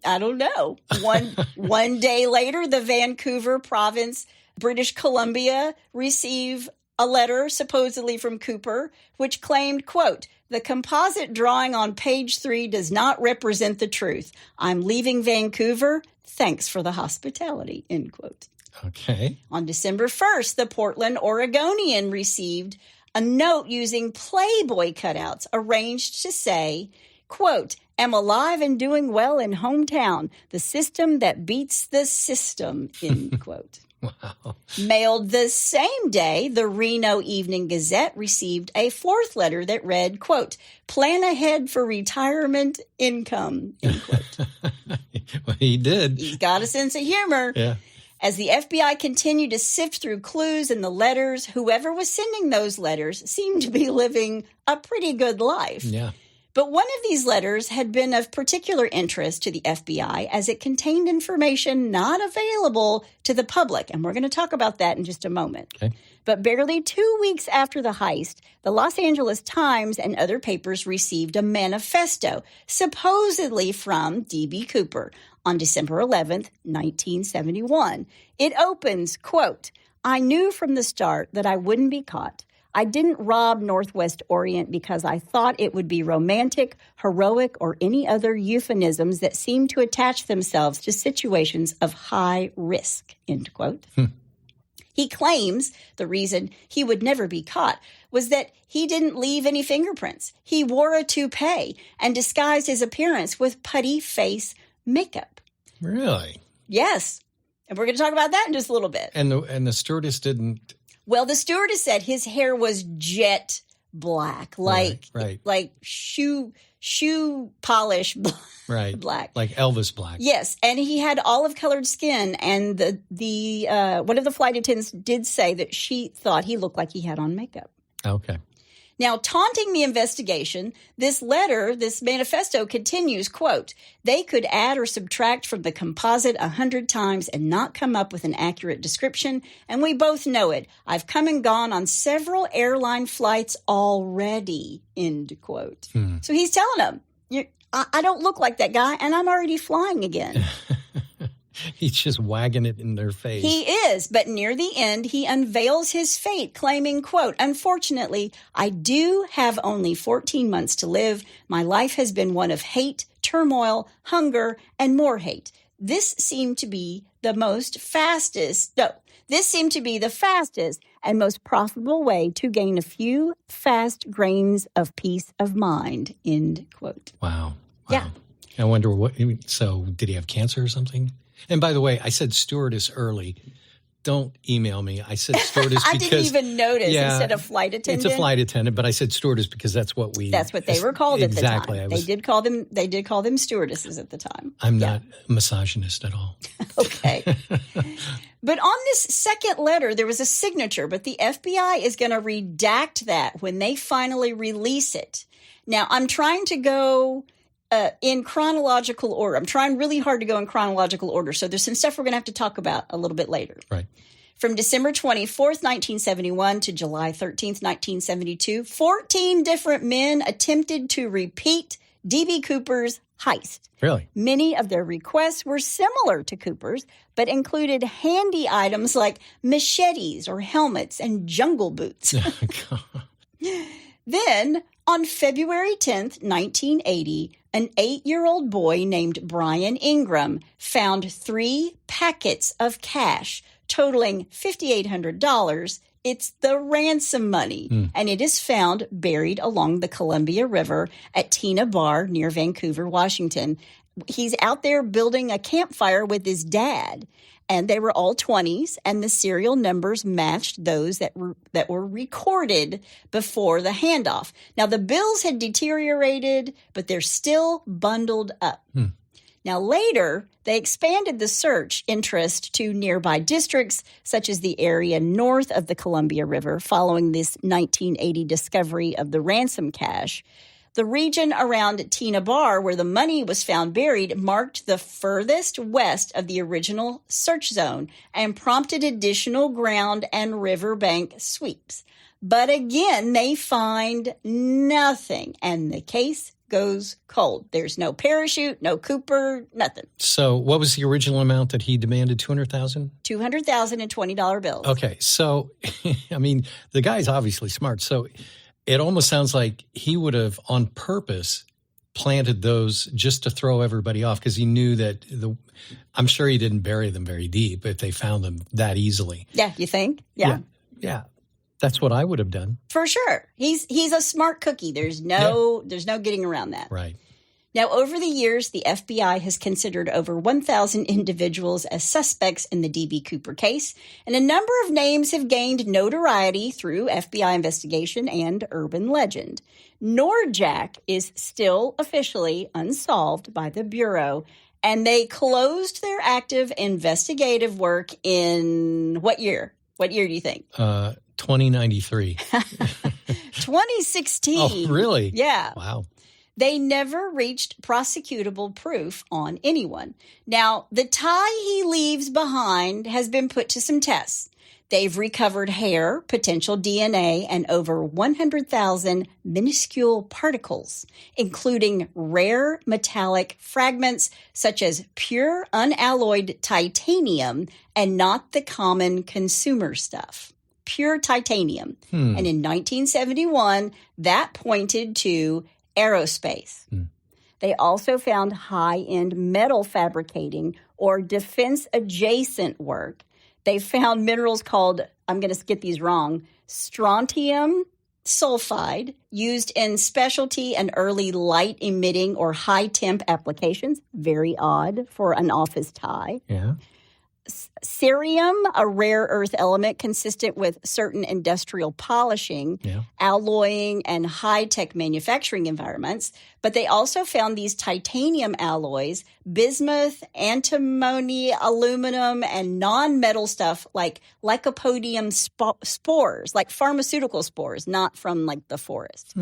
I don't know. One day later, the Vancouver province, British Columbia, receive a letter supposedly from Cooper, which claimed, quote, "The composite drawing on page 3 does not represent the truth. I'm leaving Vancouver. Thanks for the hospitality," end quote. Okay. On December 1st, the Portland Oregonian received a note using Playboy cutouts arranged to say, quote, "Am alive and doing well in hometown. The system that beats the system," end quote. Wow. Mailed the same day, the Reno Evening Gazette received a fourth letter that read, quote, "Plan ahead for retirement income," end quote. Well, he did. He's got a sense of humor. Yeah. As the FBI continued to sift through clues in the letters, whoever was sending those letters seemed to be living a pretty good life. Yeah. But one of these letters had been of particular interest to the FBI as it contained information not available to the public. And we're going to talk about that in just a moment. Okay. But barely 2 weeks after the heist, the Los Angeles Times and other papers received a manifesto, supposedly from D.B. Cooper, on December 11th, 1971. It opens, quote, "I knew from the start that I wouldn't be caught. I didn't rob Northwest Orient because I thought it would be romantic, heroic, or any other euphemisms that seem to attach themselves to situations of high risk," end quote. He claims the reason he would never be caught was that he didn't leave any fingerprints. He wore a toupee and disguised his appearance with putty face makeup. Really? Yes. And we're going to talk about that in just a little bit. And the stewardess didn't... Well, the stewardess said his hair was jet black, like right. like shoe polish black, like Elvis black. Yes, and he had olive-colored skin, and the one of the flight attendants did say that she thought he looked like he had on makeup. Okay. Now, taunting the investigation, this letter, this manifesto continues, quote, "They could add or subtract from the composite 100 times and not come up with an accurate description, and we both know it. I've come and gone on several airline flights already," end quote. So he's telling them, I don't look like that guy, and I'm already flying again. He's just wagging it in their face. He is, but near the end, he unveils his fate, claiming, quote, "Unfortunately, I do have only 14 months to live. My life has been one of hate, turmoil, hunger, and more hate. This seemed to be the fastest and most profitable way to gain a few fast grains of peace of mind," end quote. Wow. Yeah. I wonder so did he have cancer or something? And by the way, I said stewardess early. Don't email me. I said stewardess I because... didn't even notice instead of flight attendant. It's a flight attendant, but I said stewardess because that's what they were called exactly. at the time. They did call them stewardesses at the time. I'm not a misogynist at all. Okay. But on this second letter, there was a signature, but the FBI is going to redact that when they finally release it. Now, I'm trying to go... in chronological order. I'm trying really hard to go in chronological order. So there's some stuff we're going to have to talk about a little bit later. Right. From December 24th, 1971 to July 13th, 1972, 14 different men attempted to repeat D.B. Cooper's heist. Really? Many of their requests were similar to Cooper's, but included handy items like machetes or helmets and jungle boots. Then, on February 10th, 1980, an 8-year-old boy named Brian Ingram found 3 packets of cash totaling $5,800. It's the ransom money, and it is found buried along the Columbia River at Tina Bar near Vancouver, Washington. he's out there building a campfire with his dad, and they were all 20s, and the serial numbers matched those that were recorded before the handoff. Now, the bills had deteriorated, but they're still bundled up. Now, later, they expanded the search interest to nearby districts, such as the area north of the Columbia River, following this 1980 discovery of the ransom cache. The region around Tina Bar, where the money was found buried, marked the furthest west of the original search zone and prompted additional ground and riverbank sweeps. But again, they find nothing, and the case goes cold. There's no parachute, no Cooper, nothing. So what was the original amount that he demanded, $200,000? $200,000 and $20 bills. Okay, so, I mean, the guy's obviously smart. So it almost sounds like he would have on purpose planted those just to throw everybody off, because he knew that I'm sure he didn't bury them very deep if they found them that easily. Yeah, you think? Yeah. That's what I would have done. For sure. He's a smart cookie. There's no getting around that. Right. Now, over the years, the FBI has considered over 1,000 individuals as suspects in the D.B. Cooper case, and a number of names have gained notoriety through FBI investigation and urban legend. Norjack is still officially unsolved by the Bureau, and they closed their active investigative work in what year? What year do you think? 2093. 2016. Oh, really? Yeah. Wow. They never reached prosecutable proof on anyone. Now, the tie he leaves behind has been put to some tests. They've recovered hair, potential DNA, and over 100,000 minuscule particles, including rare metallic fragments such as pure unalloyed titanium and not the common consumer stuff. Pure titanium. And in 1971, that pointed to aerospace. They also found high-end metal fabricating or defense-adjacent work. They found minerals called, I'm going to get these wrong, strontium sulfide, used in specialty and early light-emitting or high-temp applications. Very odd for an office tie. Yeah. Cerium, a rare earth element consistent with certain industrial polishing, alloying, and high-tech manufacturing environments. But they also found these titanium alloys, bismuth, antimony, aluminum, and non-metal stuff like lycopodium spores, like pharmaceutical spores, not from like the forest.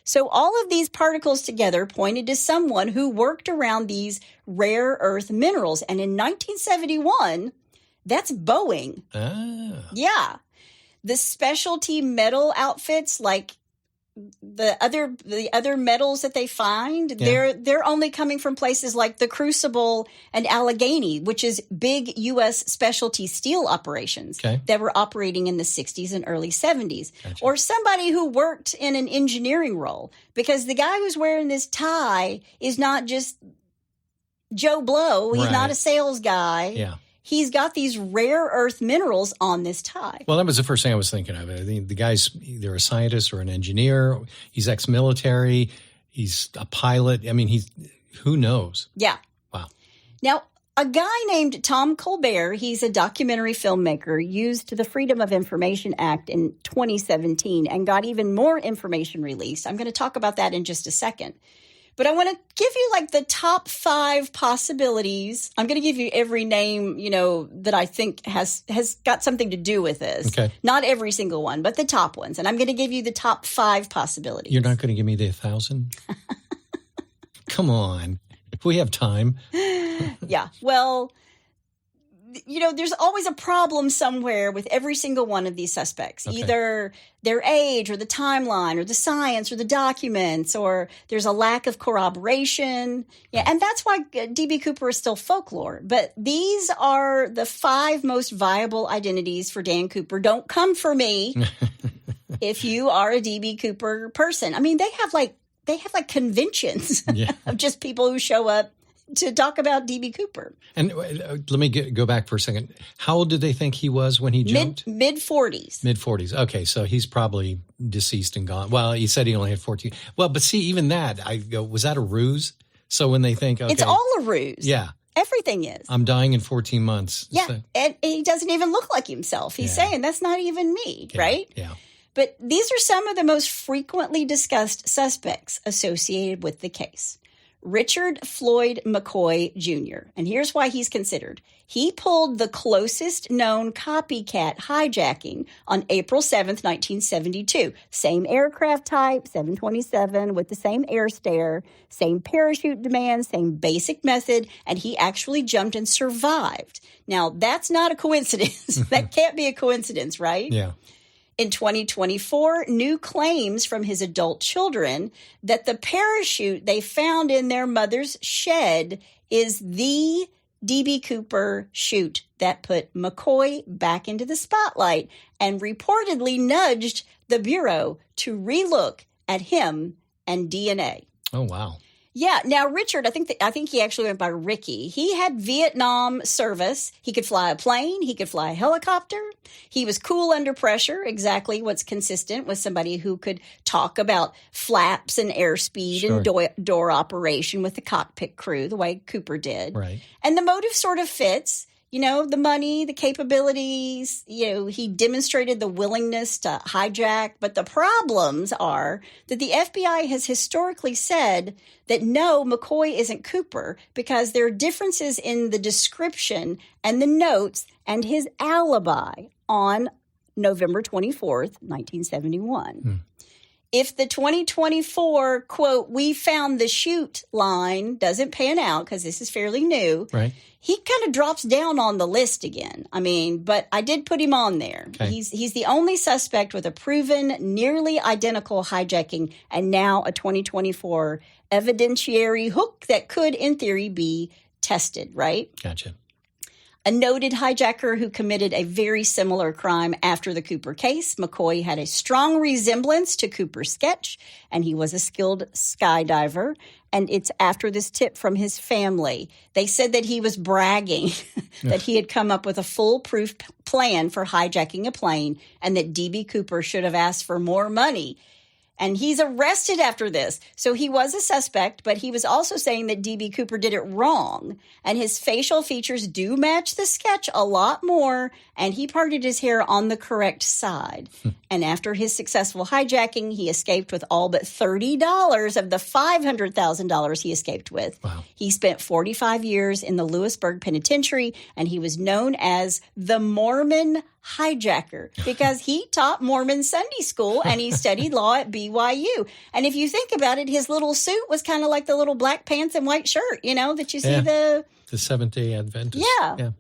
So all of these particles together pointed to someone who worked around these rare earth minerals. And in 1971, that's Boeing. Ah. Yeah. The specialty metal outfits, like the other metals that they find, they're only coming from places like the Crucible and Allegheny, which is big U.S. specialty steel operations that were operating in the 60s and early 70s. Gotcha. Or somebody who worked in an engineering role, because the guy who's wearing this tie is not just Joe Blow. He's not a sales guy. Yeah. He's got these rare earth minerals on this tie. Well, that was the first thing I was thinking of. I think the guy's either a scientist or an engineer. He's ex-military. He's a pilot. I mean, who knows? Yeah. Wow. Now, a guy named Tom Colbert, he's a documentary filmmaker, used the Freedom of Information Act in 2017 and got even more information released. I'm going to talk about that in just a second. But I want to give you like the top 5 possibilities. I'm going to give you every name, that I think has got something to do with this. Okay. Not every single one, but the top ones. And I'm going to give you the top 5 possibilities. You're not going to give me the 1,000? Come on. We have time. Yeah. Well, there's always a problem somewhere with every single one of these suspects. Okay. Either their age or the timeline or the science or the documents, or there's a lack of corroboration. Yeah, and that's why D.B. Cooper is still folklore. But these are the 5 most viable identities for Dan Cooper. Don't come for me if you are a D.B. Cooper person. I mean, they have like conventions of just people who show up to talk about D.B. Cooper. And let me go back for a second. How old did they think he was when he jumped? Mid-40s. Mid-40s. Okay, so he's probably deceased and gone. Well, he said he only had 14. Well, but see, even that, I go, was that a ruse? So when they think, okay, it's all a ruse. Yeah. Everything is. I'm dying in 14 months. Yeah. So, And he doesn't even look like himself. He's saying that's not even me, right? Yeah. But these are some of the most frequently discussed suspects associated with the case. Richard Floyd McCoy Jr., and here's why he's considered. He pulled the closest known copycat hijacking on April 7th, 1972. Same aircraft type, 727, with the same air stair, same parachute demand, same basic method, and he actually jumped and survived. Now, that's not a coincidence. That can't be a coincidence, right? Yeah. In 2024, new claims from his adult children that the parachute they found in their mother's shed is the D.B. Cooper chute that put McCoy back into the spotlight and reportedly nudged the Bureau to relook at him and DNA. Oh, wow. Yeah. Now, Richard, I think he actually went by Ricky. He had Vietnam service. He could fly a plane. He could fly a helicopter. He was cool under pressure, exactly what's consistent with somebody who could talk about flaps and airspeed and door operation with the cockpit crew, the way Cooper did. Right. And the motive sort of fits. You know, the money, the capabilities, he demonstrated the willingness to hijack. But the problems are that the FBI has historically said that no, McCoy isn't Cooper because there are differences in the description and the notes and his alibi on November 24th, 1971. If the 2024, quote, we found the chute line doesn't pan out, because this is fairly new, right, he kind of drops down on the list again. I mean, but I did put him on there. Okay. He's the only suspect with a proven, nearly identical hijacking and now a 2024 evidentiary hook that could, in theory, be tested, right? Gotcha. A noted hijacker who committed a very similar crime after the Cooper case. McCoy had a strong resemblance to Cooper's sketch, and he was a skilled skydiver. And it's after this tip from his family. They said that he was bragging that he had come up with a foolproof plan for hijacking a plane and that D.B. Cooper should have asked for more money. And he's arrested after this. So he was a suspect, but he was also saying that D.B. Cooper did it wrong. And his facial features do match the sketch a lot more. And he parted his hair on the correct side. And after his successful hijacking, he escaped with all but $30 of the $500,000 he escaped with. Wow. He spent 45 years in the Lewisburg Penitentiary, and he was known as the Mormon hijacker because he taught Mormon Sunday school and he studied law at BYU. And if you think about it, his little suit was kind of like the little black pants and white shirt, that you see the Seventh-day Adventist. Yeah.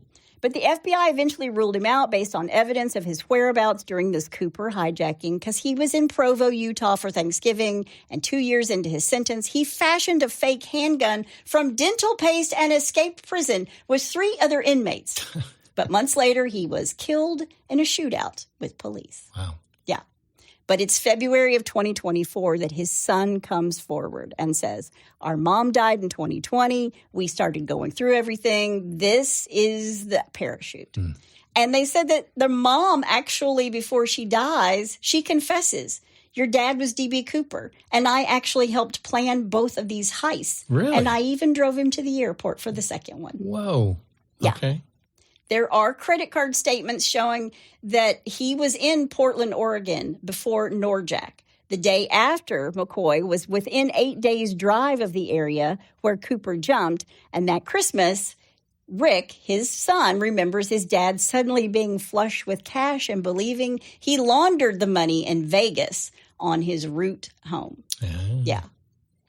But the FBI eventually ruled him out based on evidence of his whereabouts during this Cooper hijacking because he was in Provo, Utah for Thanksgiving, and 2 years into his sentence, he fashioned a fake handgun from dental paste and escaped prison with 3 other inmates. But months later, he was killed in a shootout with police. Wow. Yeah. But it's February of 2024 that his son comes forward and says, our mom died in 2020. We started going through everything. This is the parachute. And they said that the mom actually, before she dies, she confesses, your dad was D.B. Cooper, and I actually helped plan both of these heists. Really? And I even drove him to the airport for the second one. Whoa. Yeah. Okay. There are credit card statements showing that he was in Portland, Oregon before Norjack. The day after McCoy was within 8 days' drive of the area where Cooper jumped. And that Christmas, Rick, his son, remembers his dad suddenly being flush with cash and believing he laundered the money in Vegas on his route home. Yeah.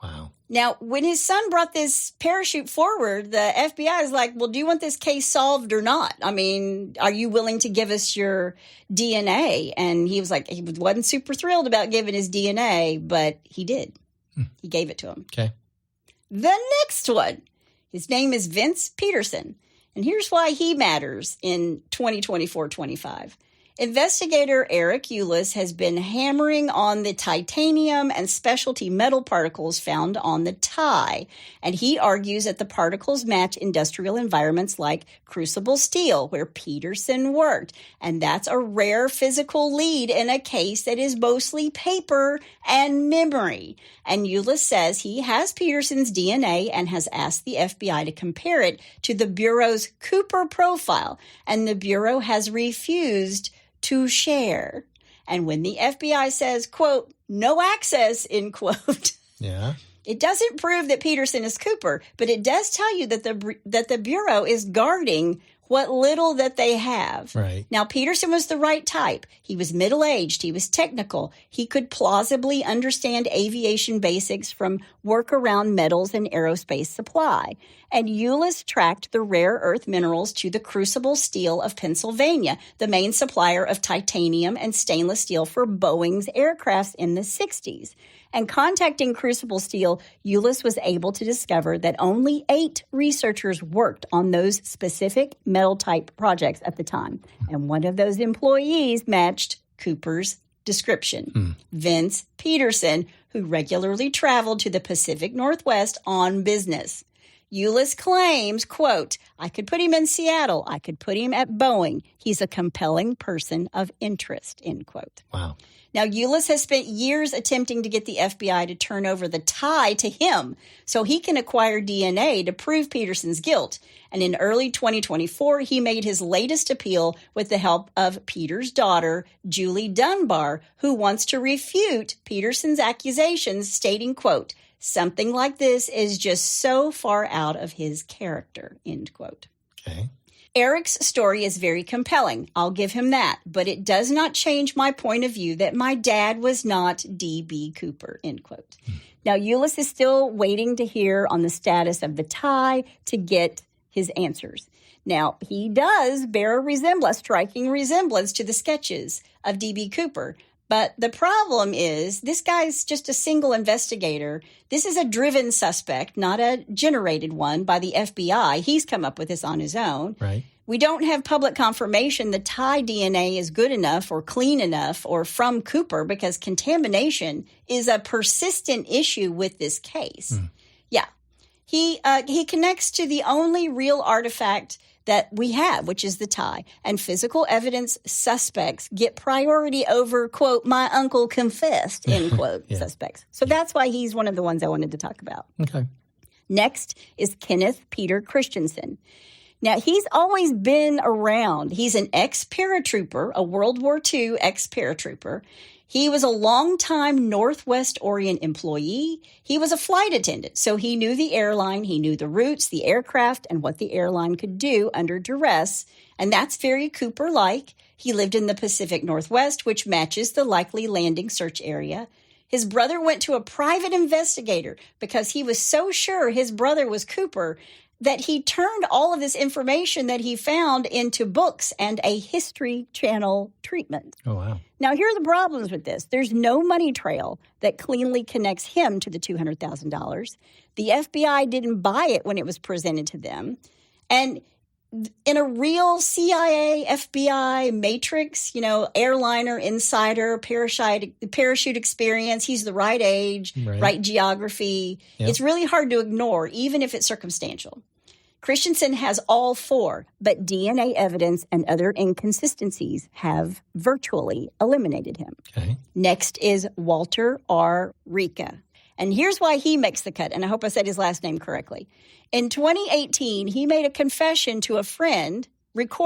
Wow. Now, when his son brought this parachute forward, the FBI is like, well, do you want this case solved or not? I mean, are you willing to give us your DNA? And he was like, he wasn't super thrilled about giving his DNA, but he did. He gave it to him. Okay. The next one, his name is Vince Peterson. And here's why he matters in 2024-25. Investigator Eric Eulis has been hammering on the titanium and specialty metal particles found on the tie, and he argues that the particles match industrial environments like crucible steel, where Peterson worked, and that's a rare physical lead in a case that is mostly paper and memory. And Eulis says he has Peterson's DNA and has asked the FBI to compare it to the Bureau's Cooper profile, and the Bureau has refused to share. And when the FBI says, quote, no access, end quote, yeah, it doesn't prove that Peterson is Cooper, but it does tell you that the Bureau is guarding what little that they have. Right. Now, Peterson was the right type. He was middle-aged. He was technical. He could plausibly understand aviation basics from work around metals and aerospace supply. And Eulis tracked the rare earth minerals to the Crucible Steel of Pennsylvania, the main supplier of titanium and stainless steel for Boeing's aircrafts in the 60s. And contacting Crucible Steel, Eulis was able to discover that only 8 researchers worked on those specific metal-type projects at the time. And one of those employees matched Cooper's description, Vince Peterson, who regularly traveled to the Pacific Northwest on business. Eulis claims, quote, I could put him in Seattle. I could put him at Boeing. He's a compelling person of interest, end quote. Wow. Now, Eulis has spent years attempting to get the FBI to turn over the tie to him so he can acquire DNA to prove Peterson's guilt. And in early 2024, he made his latest appeal with the help of Peter's daughter, Julie Dunbar, who wants to refute Peterson's accusations, stating, quote, something like this is just so far out of his character, end quote. Okay. Eric's story is very compelling. I'll give him that. But it does not change my point of view that my dad was not D.B. Cooper, end quote. Now, Eulis is still waiting to hear on the status of the tie to get his answers. Now, he does bear a striking resemblance to the sketches of D.B. Cooper. But the problem is this guy's just a single investigator. This is a driven suspect, not a generated one by the FBI. He's come up with this on his own. Right. We don't have public confirmation the tie DNA is good enough or clean enough or from Cooper because contamination is a persistent issue with this case. Yeah. He connects to the only real artifact that we have, which is the tie. And physical evidence suspects get priority over, quote, my uncle confessed, end quote, suspects. So that's why he's one of the ones I wanted to talk about. Okay. Next is Kenneth Peter Christensen. Now, he's always been around. He's an ex-paratrooper, a World War II ex-paratrooper. He was a longtime Northwest Orient employee. He was a flight attendant, so he knew the airline, he knew the routes, the aircraft, and what the airline could do under duress. And that's very Cooper-like. He lived in the Pacific Northwest, which matches the likely landing search area. His brother went to a private investigator because he was so sure his brother was Cooper that he turned all of this information that he found into books and a History Channel treatment. Oh, wow. Now, here are the problems with this. There's no money trail that cleanly connects him to the $200,000. The FBI didn't buy it when it was presented to them. And in a real CIA, FBI matrix, airliner, insider, parachute experience, he's the right age, right geography. Yep. It's really hard to ignore, even if it's circumstantial. Christensen has all 4, but DNA evidence and other inconsistencies have virtually eliminated him. Okay. Next is Walter R. Rica. And here's why he makes the cut, and I hope I said his last name correctly. In 2018, he made a confession to a friend.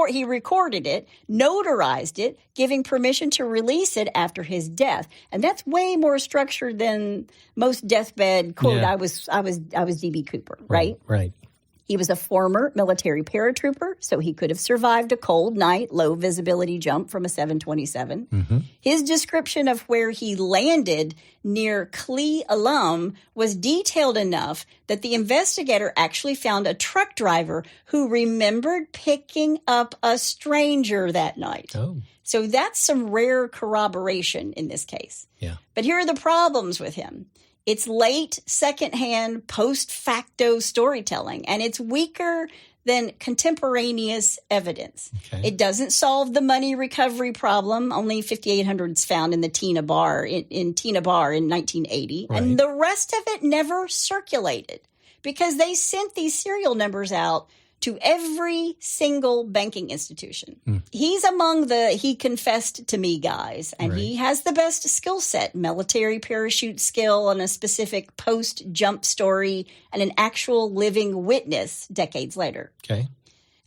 He recorded it, notarized it, giving permission to release it after his death. And that's way more structured than most deathbed, quote, yeah. I was D.B. Cooper, right? Right. He was a former military paratrooper, so he could have survived a cold night, low visibility jump from a 727. Mm-hmm. His description of where he landed near Cle Elum was detailed enough that the investigator actually found a truck driver who remembered picking up a stranger that night. Oh. So that's some rare corroboration in this case. Yeah. But here are the problems with him. It's late, secondhand, post facto storytelling, and it's weaker than contemporaneous evidence. Okay. It doesn't solve the money recovery problem. Only 5,800 is found in the Tina Bar in Tina Bar in 1980. Right. And the rest of it never circulated because they sent these serial numbers out to every single banking institution. He's among the he confessed to me guys, and he has the best skill set, military parachute skill and a specific post-jump story and an actual living witness decades later. Okay.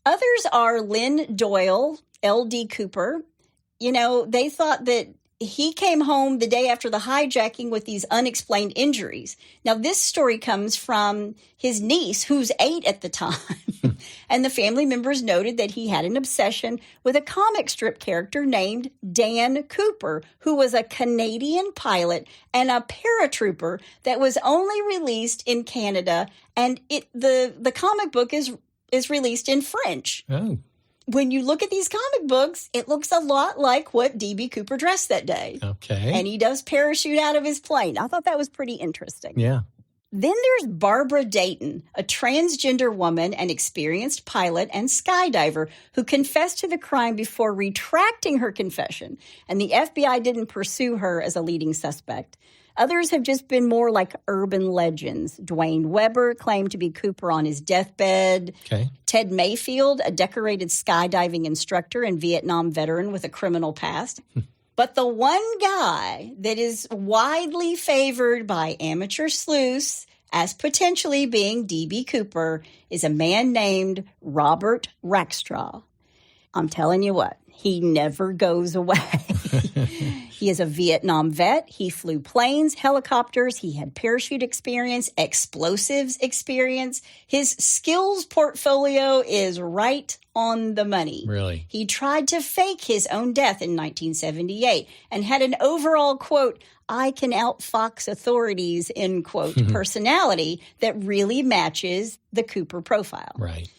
Others are Lynn Doyle, L.D. Cooper. You know, they thought that he came home the day after the hijacking with these unexplained injuries. Now, this story comes from his niece, who's 8 at the time. And the family members noted that he had an obsession with a comic strip character named Dan Cooper, who was a Canadian pilot and a paratrooper that was only released in Canada. And the comic book is released in French. Oh. When you look at these comic books, it looks a lot like what D.B. Cooper dressed that day. Okay. And he does parachute out of his plane. I thought that was pretty interesting. Yeah. Then there's Barbara Dayton, a transgender woman, an experienced pilot and skydiver who confessed to the crime before retracting her confession. And the FBI didn't pursue her as a leading suspect. Others have just been more like urban legends. Dwayne Weber claimed to be Cooper on his deathbed. Okay. Ted Mayfield, a decorated skydiving instructor and Vietnam veteran with a criminal past. But the one guy that is widely favored by amateur sleuths as potentially being D.B. Cooper is a man named Robert Rackstraw. I'm telling you what, he never goes away. He is a Vietnam vet. He flew planes, helicopters. He had parachute experience, explosives experience. His skills portfolio is right on the money. Really? He tried to fake his own death in 1978 and had an overall, quote, I can outfox authorities, end quote, personality that really matches the Cooper profile. Right.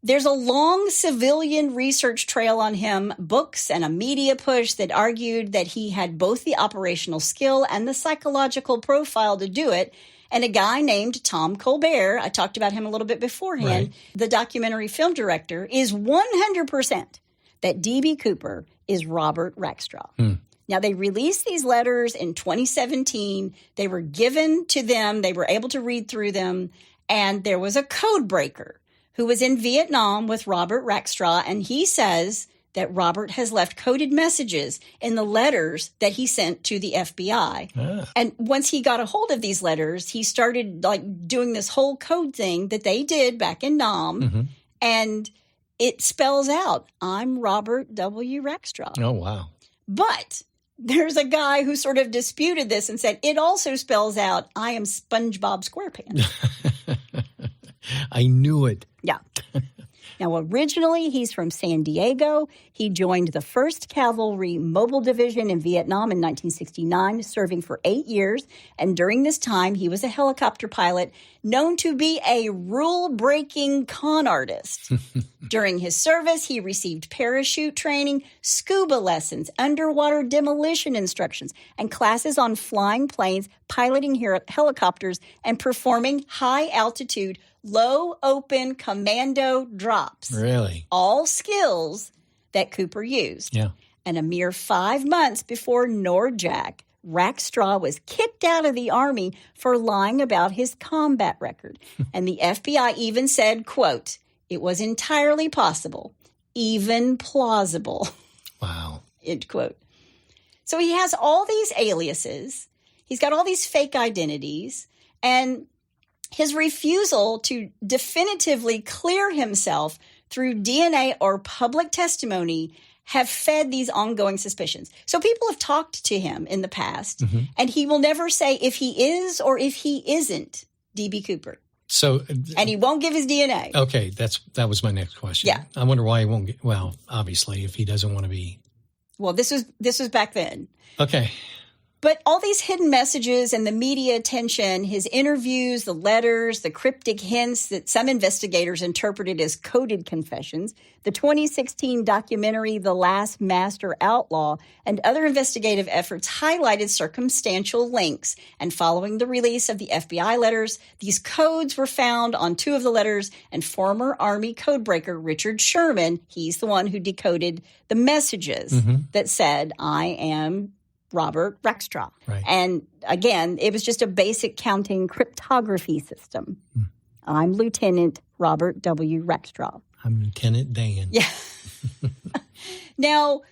There's a long civilian research trail on him, books and a media push that argued that he had both the operational skill and the psychological profile to do it. And a guy named Tom Colbert, I talked about him a little bit beforehand, Right. the documentary film director, is 100% that D.B. Cooper is Robert Rackstraw. Now, they released these letters in 2017. They were given to them. They were able to read through them. And there was a code breaker who was in Vietnam with Robert Rackstraw, and he says that Robert has left coded messages in the letters that he sent to the FBI. And once he got a hold of these letters, he started doing this whole code thing that they did back in Nam, and it spells out, I'm Robert W. Rackstraw. Oh, wow. But there's a guy who sort of disputed this and said, it also spells out, I am SpongeBob SquarePants. I knew it. Yeah. Now, originally, he's from San Diego. He joined the 1st Cavalry Mobile Division in Vietnam in 1969, serving for 8 years. And during this time, he was a helicopter pilot known to be a rule-breaking con artist. During his service, he received parachute training, scuba lessons, underwater demolition instructions, and classes on flying planes, piloting helicopters, and performing high-altitude low open commando drops. Really? All skills that Cooper used. Yeah. And a mere 5 months before Nordjack, Rackstraw was kicked out of the Army for lying about his combat record. And the FBI even said, quote, it was entirely possible, even plausible. Wow. End quote. So he has all these aliases. He's got all these fake identities. And his refusal to definitively clear himself through DNA or public testimony have fed these ongoing suspicions. So people have talked to him in the past, and he will never say if he is or if he isn't D.B. Cooper. So, and he won't give his DNA. Okay, that was my next question. Yeah. I wonder why he won't get, well, obviously, if he doesn't want to be. Well, this was back then. Okay. But all these hidden messages and the media attention, his interviews, the letters, the cryptic hints that some investigators interpreted as coded confessions, the 2016 documentary The Last Master Outlaw, and other investigative efforts highlighted circumstantial links. And following the release of the FBI letters, these codes were found on 2 of the letters, and former Army codebreaker Richard Sherman, he's the one who decoded the messages that said, I am Robert Rackstraw. Right. And again, it was just a basic counting cryptography system. I'm Lieutenant Robert W. Rackstraw. I'm Lieutenant Dan. Yeah. Now,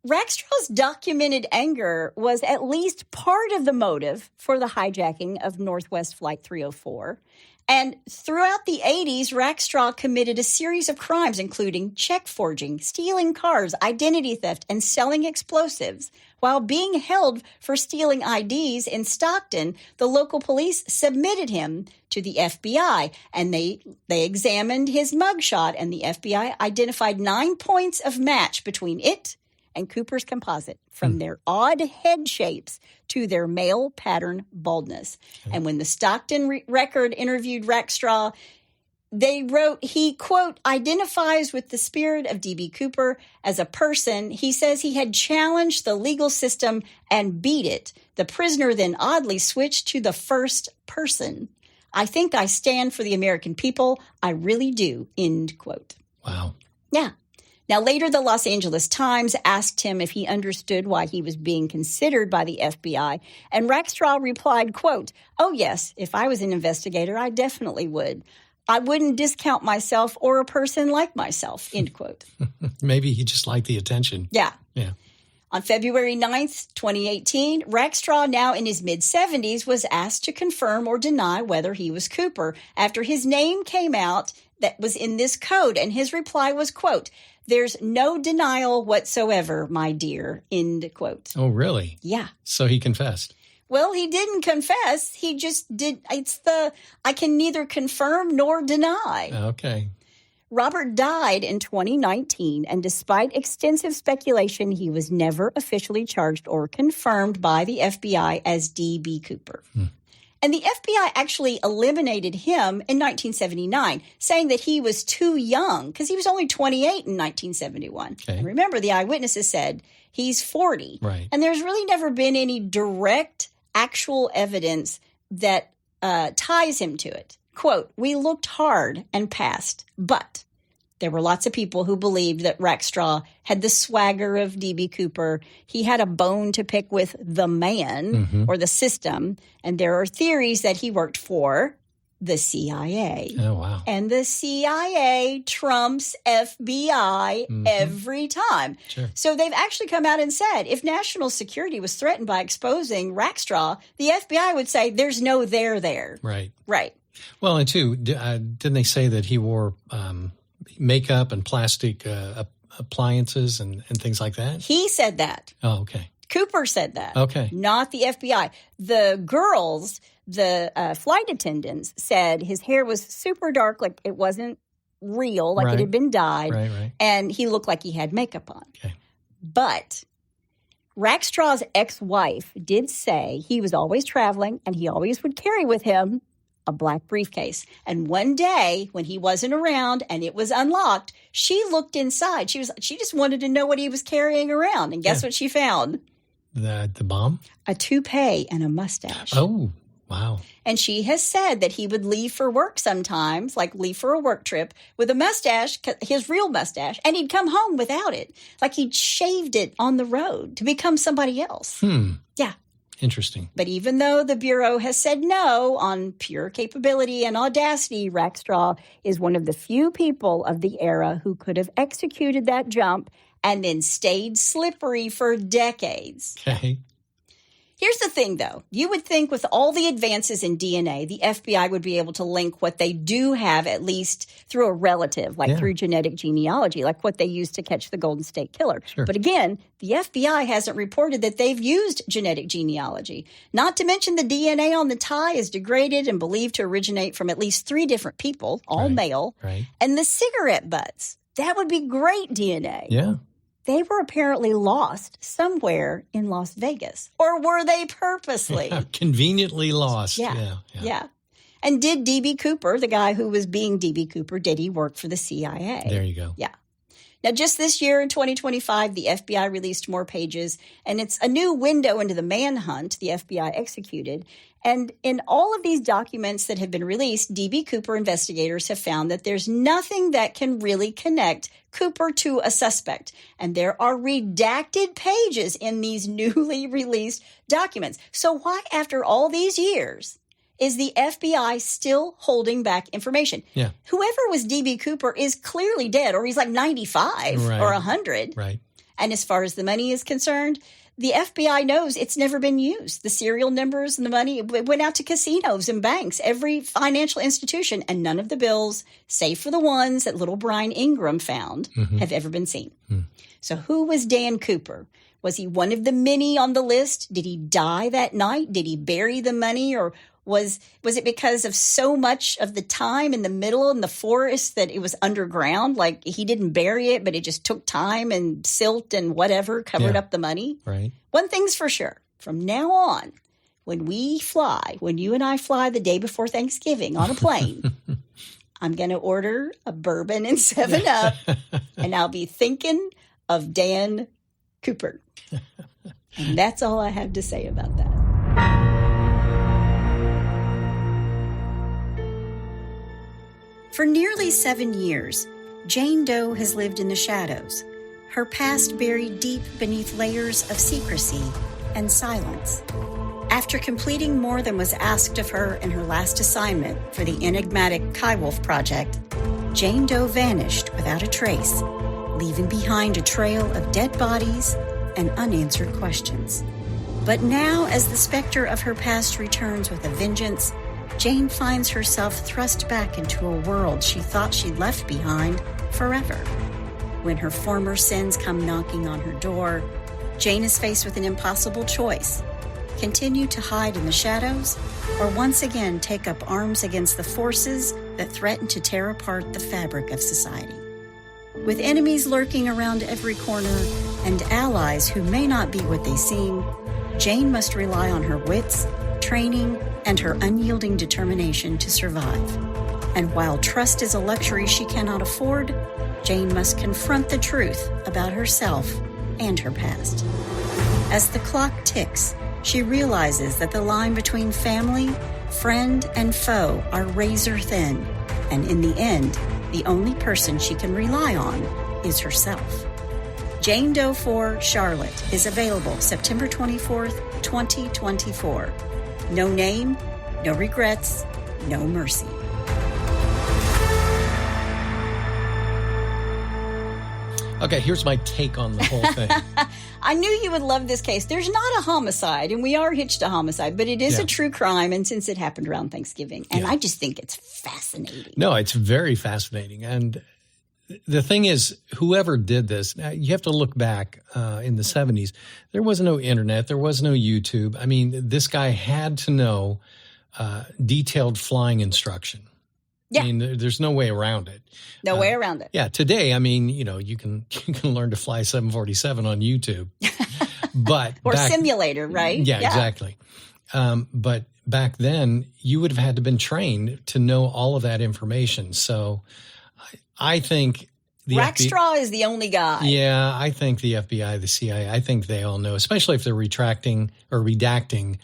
Rackstraw's documented anger was at least part of the motive for the hijacking of Northwest Flight 304. And throughout the 80s, Rackstraw committed a series of crimes, including check forging, stealing cars, identity theft, and selling explosives. While being held for stealing IDs in Stockton, the local police submitted him to the FBI, and they examined his mugshot, and the FBI identified 9 points of match between it and Cooper's composite, from their odd head shapes to their male pattern baldness. Okay. And when the Stockton Record interviewed Rackstraw, they wrote he, quote, identifies with the spirit of D.B. Cooper as a person. He says he had challenged the legal system and beat it. The prisoner then oddly switched to the first person. I think I stand for the American people. I really do, end quote. Wow. Yeah. Now, later, the Los Angeles Times asked him if he understood why he was being considered by the FBI, and Rackstraw replied, quote, oh, yes, if I was an investigator, I definitely would. I wouldn't discount myself or a person like myself, end quote. Maybe he just liked the attention. Yeah. Yeah. On February 9th, 2018, Rackstraw, now in his mid-70s, was asked to confirm or deny whether he was Cooper after his name came out that was in this code, and his reply was, quote, there's no denial whatsoever, my dear, end quote. Oh, really? Yeah. So he confessed. Well, he didn't confess. He just did. I can neither confirm nor deny. Okay. Robert died in 2019, and despite extensive speculation, he was never officially charged or confirmed by the FBI as D.B. Cooper. And the FBI actually eliminated him in 1979, saying that he was too young because he was only 28 in 1971. Okay. And remember, the eyewitnesses said he's 40. Right. And there's really never been any direct, actual evidence that ties him to it. Quote, we looked hard and passed, but there were lots of people who believed that Rackstraw had the swagger of D.B. Cooper. He had a bone to pick with the man or the system. And there are theories that he worked for the CIA. Oh, wow. And the CIA trumps FBI every time. Sure. So they've actually come out and said, if national security was threatened by exposing Rackstraw, the FBI would say there's no there. Right. Right. Well, and too, didn't they say that he wore makeup and plastic appliances and things like that? He said that. Oh, okay. Cooper said that. Okay. Not the FBI. The girls, the flight attendants, said his hair was super dark, like it wasn't real, like it had been dyed. Right. And he looked like he had makeup on. Okay. But Rackstraw's ex-wife did say he was always traveling and he always would carry with him a black briefcase. And one day when he wasn't around and it was unlocked, she looked inside. She just wanted to know what he was carrying around. And guess what she found? The bomb? A toupee and a mustache. Oh, wow. And she has said that he would leave for work sometimes, like leave for a work trip with a mustache, his real mustache, and he'd come home without it. Like he'd shaved it on the road to become somebody else. Yeah. Interesting. But even though the Bureau has said no on pure capability and audacity, Rackstraw is one of the few people of the era who could have executed that jump and then stayed slippery for decades. Okay. Here's the thing, though. You would think with all the advances in DNA, the FBI would be able to link what they do have, at least through a relative, like through genetic genealogy, like what they used to catch the Golden State Killer. Sure. But again, the FBI hasn't reported that they've used genetic genealogy. Not to mention the DNA on the tie is degraded and believed to originate from at least 3 different people, all male. Right. And the cigarette butts, that would be great DNA. Yeah. They were apparently lost somewhere in Las Vegas. Or were they purposely? Conveniently lost. Yeah. And did D.B. Cooper, the guy who was being D.B. Cooper, did he work for the CIA? There you go. Yeah. Now, just this year in 2025, the FBI released more pages, and it's a new window into the manhunt the FBI executed. And in all of these documents that have been released, D.B. Cooper investigators have found that there's nothing that can really connect Cooper to a suspect. And there are redacted pages in these newly released documents. So why, after all these years, is the FBI still holding back information? Yeah. Whoever was D.B. Cooper is clearly dead, or he's like 95 or 100. Right. And as far as the money is concerned, the FBI knows it's never been used. The serial numbers and the money went out to casinos and banks, every financial institution, and none of the bills, save for the ones that little Brian Ingram found, have ever been seen. So who was Dan Cooper? Was he one of the many on the list? Did he die that night? Did he bury the money? Or was it because of so much of the time in the middle in the forest that it was underground? Like he didn't bury it, but it just took time and silt and whatever covered up the money? Right. One thing's for sure. From now on, when you and I fly the day before Thanksgiving on a plane, I'm going to order a bourbon and 7-Up, and I'll be thinking of Dan Cooper. And that's all I have to say about that. For nearly 7 years, Jane Doe has lived in the shadows, her past buried deep beneath layers of secrecy and silence. After completing more than was asked of her in her last assignment for the enigmatic Kywolf project, Jane Doe vanished without a trace, leaving behind a trail of dead bodies and unanswered questions. But now, as the specter of her past returns with a vengeance, Jane finds herself thrust back into a world she thought she'd left behind forever. When her former sins come knocking on her door, Jane is faced with an impossible choice: continue to hide in the shadows, or once again take up arms against the forces that threaten to tear apart the fabric of society. With enemies lurking around every corner and allies who may not be what they seem, Jane must rely on her wits, training, and her unyielding determination to survive. And while trust is a luxury she cannot afford, Jane must confront the truth about herself and her past. As the clock ticks, she realizes that the line between family, friend, and foe are razor thin, and in the end, the only person she can rely on is herself. Jane Doe 4 Charlotte is available September 24th, 2024. No name, no regrets, no mercy. Okay, here's my take on the whole thing. I knew you would love this case. There's not a homicide, and we are hitched a homicide, but it is a true crime, and since it happened around Thanksgiving, and I just think it's fascinating. No, it's very fascinating. And the thing is, whoever did this, you have to look back in the 70s. There was no internet. There was no YouTube. I mean, this guy had to know detailed flying instruction. Yeah. I mean, there's no way around it. No way around it. Yeah. Today, I mean, you can learn to fly 747 on YouTube. But or simulator, right? Yeah, exactly. But back then, you would have had to been trained to know all of that information. So I think Rackstraw is the only guy. Yeah, I think the FBI, the CIA, I think they all know, especially if they're retracting or redacting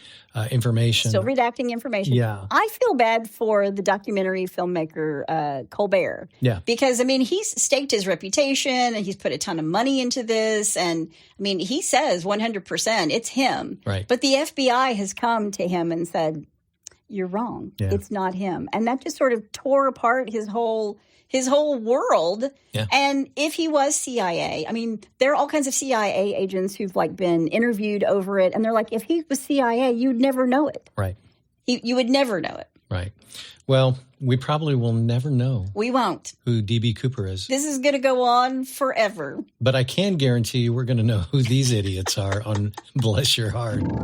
information. Still redacting information. Yeah. I feel bad for the documentary filmmaker Colbert. Yeah. Because, I mean, he's staked his reputation and he's put a ton of money into this. And, I mean, he says 100% it's him. Right. But the FBI has come to him and said, you're wrong. Yeah. It's not him. And that just sort of tore apart his whole world. Yeah. And if he was CIA, I mean, there are all kinds of CIA agents who've been interviewed over it. And they're like, if he was CIA, you'd never know it. Right. You would never know it. Right. Well, we probably will never know. We won't. Who D.B. Cooper is. This is going to go on forever. But I can guarantee you we're going to know who these idiots are on Bless Your Heart. Well,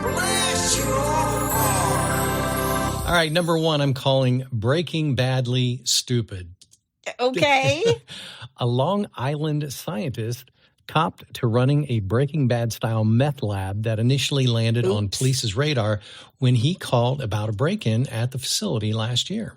bless your heart. All right, number one, I'm calling Breaking Badly Stupid. Okay. A Long Island scientist copped to running a Breaking Bad-style meth lab that initially landed on police's radar when he called about a break-in at the facility last year.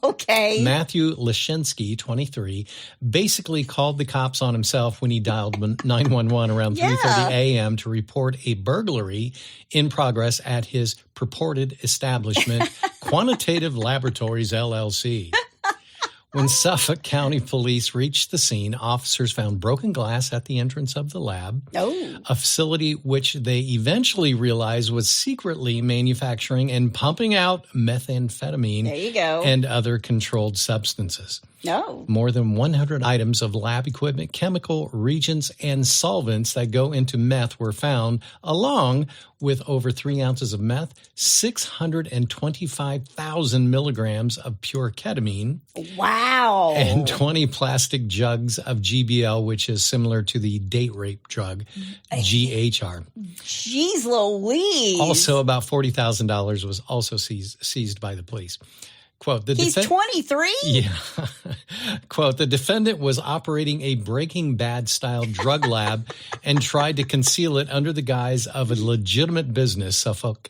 Okay. Matthew Leshinsky, 23, basically called the cops on himself when he dialed 911 around 3:30 a.m. to report a burglary in progress at his purported establishment, Quantitative Laboratories, LLC. When Suffolk County Police reached the scene, officers found broken glass at the entrance of the lab, a facility which they eventually realized was secretly manufacturing and pumping out methamphetamine There you go. and other controlled substances. No. More than 100 items of lab equipment, chemical reagents, and solvents that go into meth were found, along with over 3 ounces of meth, 625,000 milligrams of pure ketamine. Wow. And 20 plastic jugs of GBL, which is similar to the date rape drug, GHR. Jeez Louise. Also, about $40,000 was also seized by the police. Quote, He's 23? Yeah. Quote, the defendant was operating a Breaking Bad-style drug lab and tried to conceal it under the guise of a legitimate business, Suffolk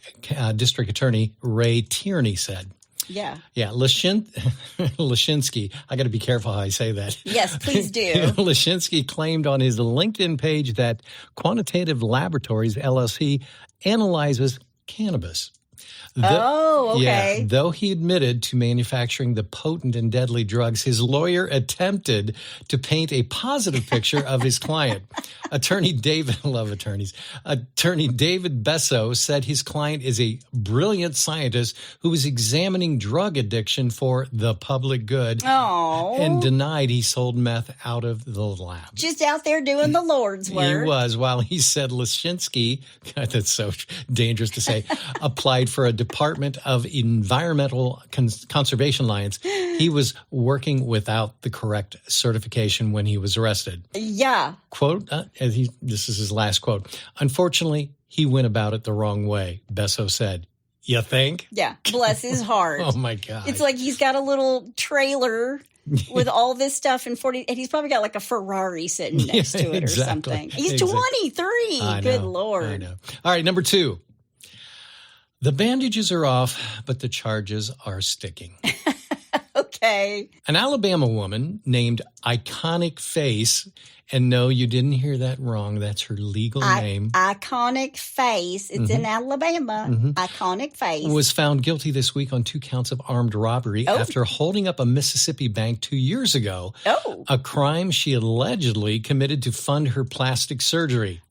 District Attorney Ray Tierney said. Yeah. Yeah, Leshinsky, I got to be careful how I say that. Yes, please do. Leshinsky claimed on his LinkedIn page that Quantitative Laboratories, LLC, analyzes cannabis. Okay. Yeah, though he admitted to manufacturing the potent and deadly drugs, his lawyer attempted to paint a positive picture of his client. Attorney David Besso said his client is a brilliant scientist who is examining drug addiction for the public good and denied he sold meth out of the lab. Just out there doing the Lord's work. He was, while he said Leshinsky, God, that's so dangerous to say, applied for a Department of Environmental Conservation Alliance. He was working without the correct certification when he was arrested. Yeah. Quote, this is his last quote. Unfortunately, he went about it the wrong way, Besso said. You think? Yeah. Bless his heart. Oh, my God. It's like he's got a little trailer with all this stuff and he's probably got like a Ferrari sitting next to it or something. He's 23. Good Lord. I know. All right, number 2. The bandages are off, but the charges are sticking. Okay. An Alabama woman named Iconic Face, and no, you didn't hear that wrong. That's her legal name. Iconic Face. It's in Alabama. Iconic Face. Was found guilty this week on 2 counts of armed robbery after holding up a Mississippi bank 2 years ago. A crime she allegedly committed to fund her plastic surgery.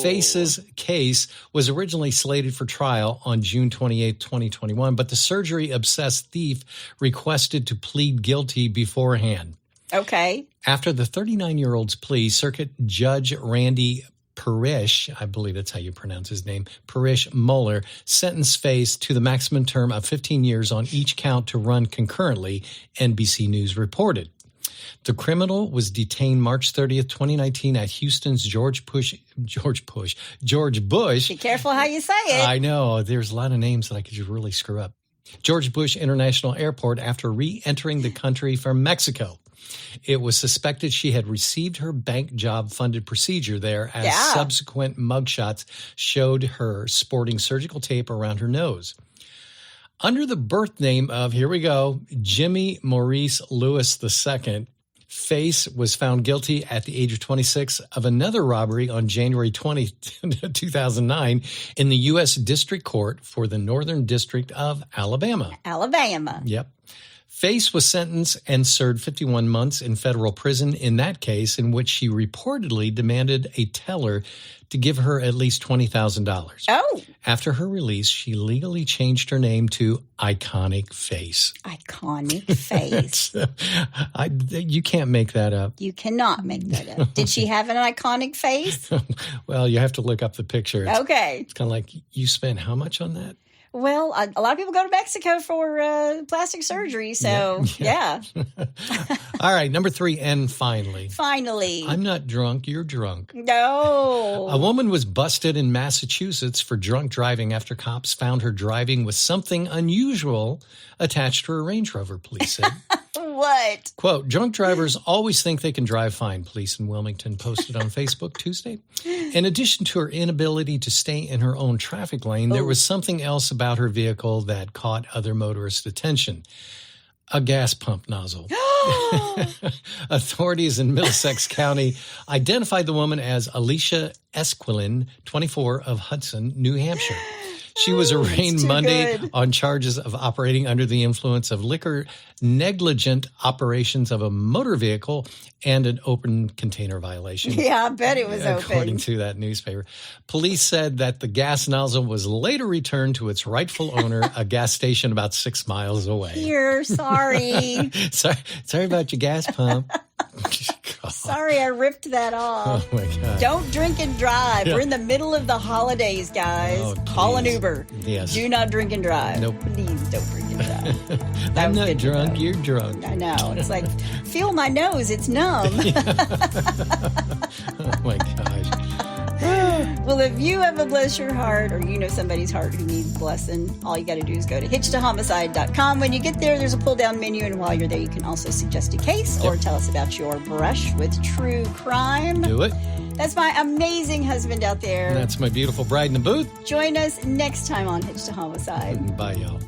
Face's case was originally slated for trial on June 28, 2021, but the surgery-obsessed thief requested to plead guilty beforehand. Okay. After the 39-year-old's plea, Circuit Judge Randy Parrish, I believe that's how you pronounce his name, Parrish Muller, sentenced Face to the maximum term of 15 years on each count to run concurrently, NBC News reported. The criminal was detained March 30th, 2019 at Houston's George Bush. Be careful how you say it. I know. There's a lot of names that I could just really screw up. George Bush International Airport after re-entering the country from Mexico. It was suspected she had received her bank job-funded procedure there as subsequent mugshots showed her sporting surgical tape around her nose. Under the birth name of, here we go, Jimmy Maurice Lewis II, Face was found guilty at the age of 26 of another robbery on January 20, 2009 in the U.S. District Court for the Northern District of Alabama. Yep. Face was sentenced and served 51 months in federal prison in that case, in which she reportedly demanded a teller to give her at least $20,000. After her release, she legally changed her name to Iconic Face. Iconic Face. You can't make that up. You cannot make that up. Did she have an iconic face? Well, you have to look up the picture. It's kind of like, you spent how much on that? Well, a lot of people go to Mexico for plastic surgery, so yeah. All right, number 3, and finally. Finally. I'm not drunk, you're drunk. No. A woman was busted in Massachusetts for drunk driving after cops found her driving with something unusual attached to her Range Rover, police said. What? Quote, drunk drivers always think they can drive fine, police in Wilmington posted on Facebook Tuesday. In addition to her inability to stay in her own traffic lane, there was something else about her vehicle that caught other motorists' attention. A gas pump nozzle. Authorities in Middlesex County identified the woman as Alicia Esquilin, 24, of Hudson, New Hampshire. She was arraigned Monday on charges of operating under the influence of liquor, negligent operations of a motor vehicle, and an open container violation. Yeah, I bet it was according open. to that newspaper. Police said that the gas nozzle was later returned to its rightful owner, a gas station about 6 miles away. Here, sorry. Sorry about your gas pump. Sorry, I ripped that off. Oh, my God. Don't drink and drive. Yeah. We're in the middle of the holidays, guys. Oh, Call an please. Uber. Yes. Do not drink and drive. Nope. Please don't drink and drive. I'm was not good to drunk. know. You're drunk. I know. It's like, feel my nose. It's numb. Oh, my gosh. Well, if you have a bless your heart or you know somebody's heart who needs blessing, all you got to do is go to hitchtohomicide.com. When you get there, there's a pull-down menu, and while you're there, you can also suggest a case or tell us about your brush with true crime. Do it. That's my amazing husband out there. And that's my beautiful bride in the booth. Join us next time on Hitch to Homicide. Bye, y'all.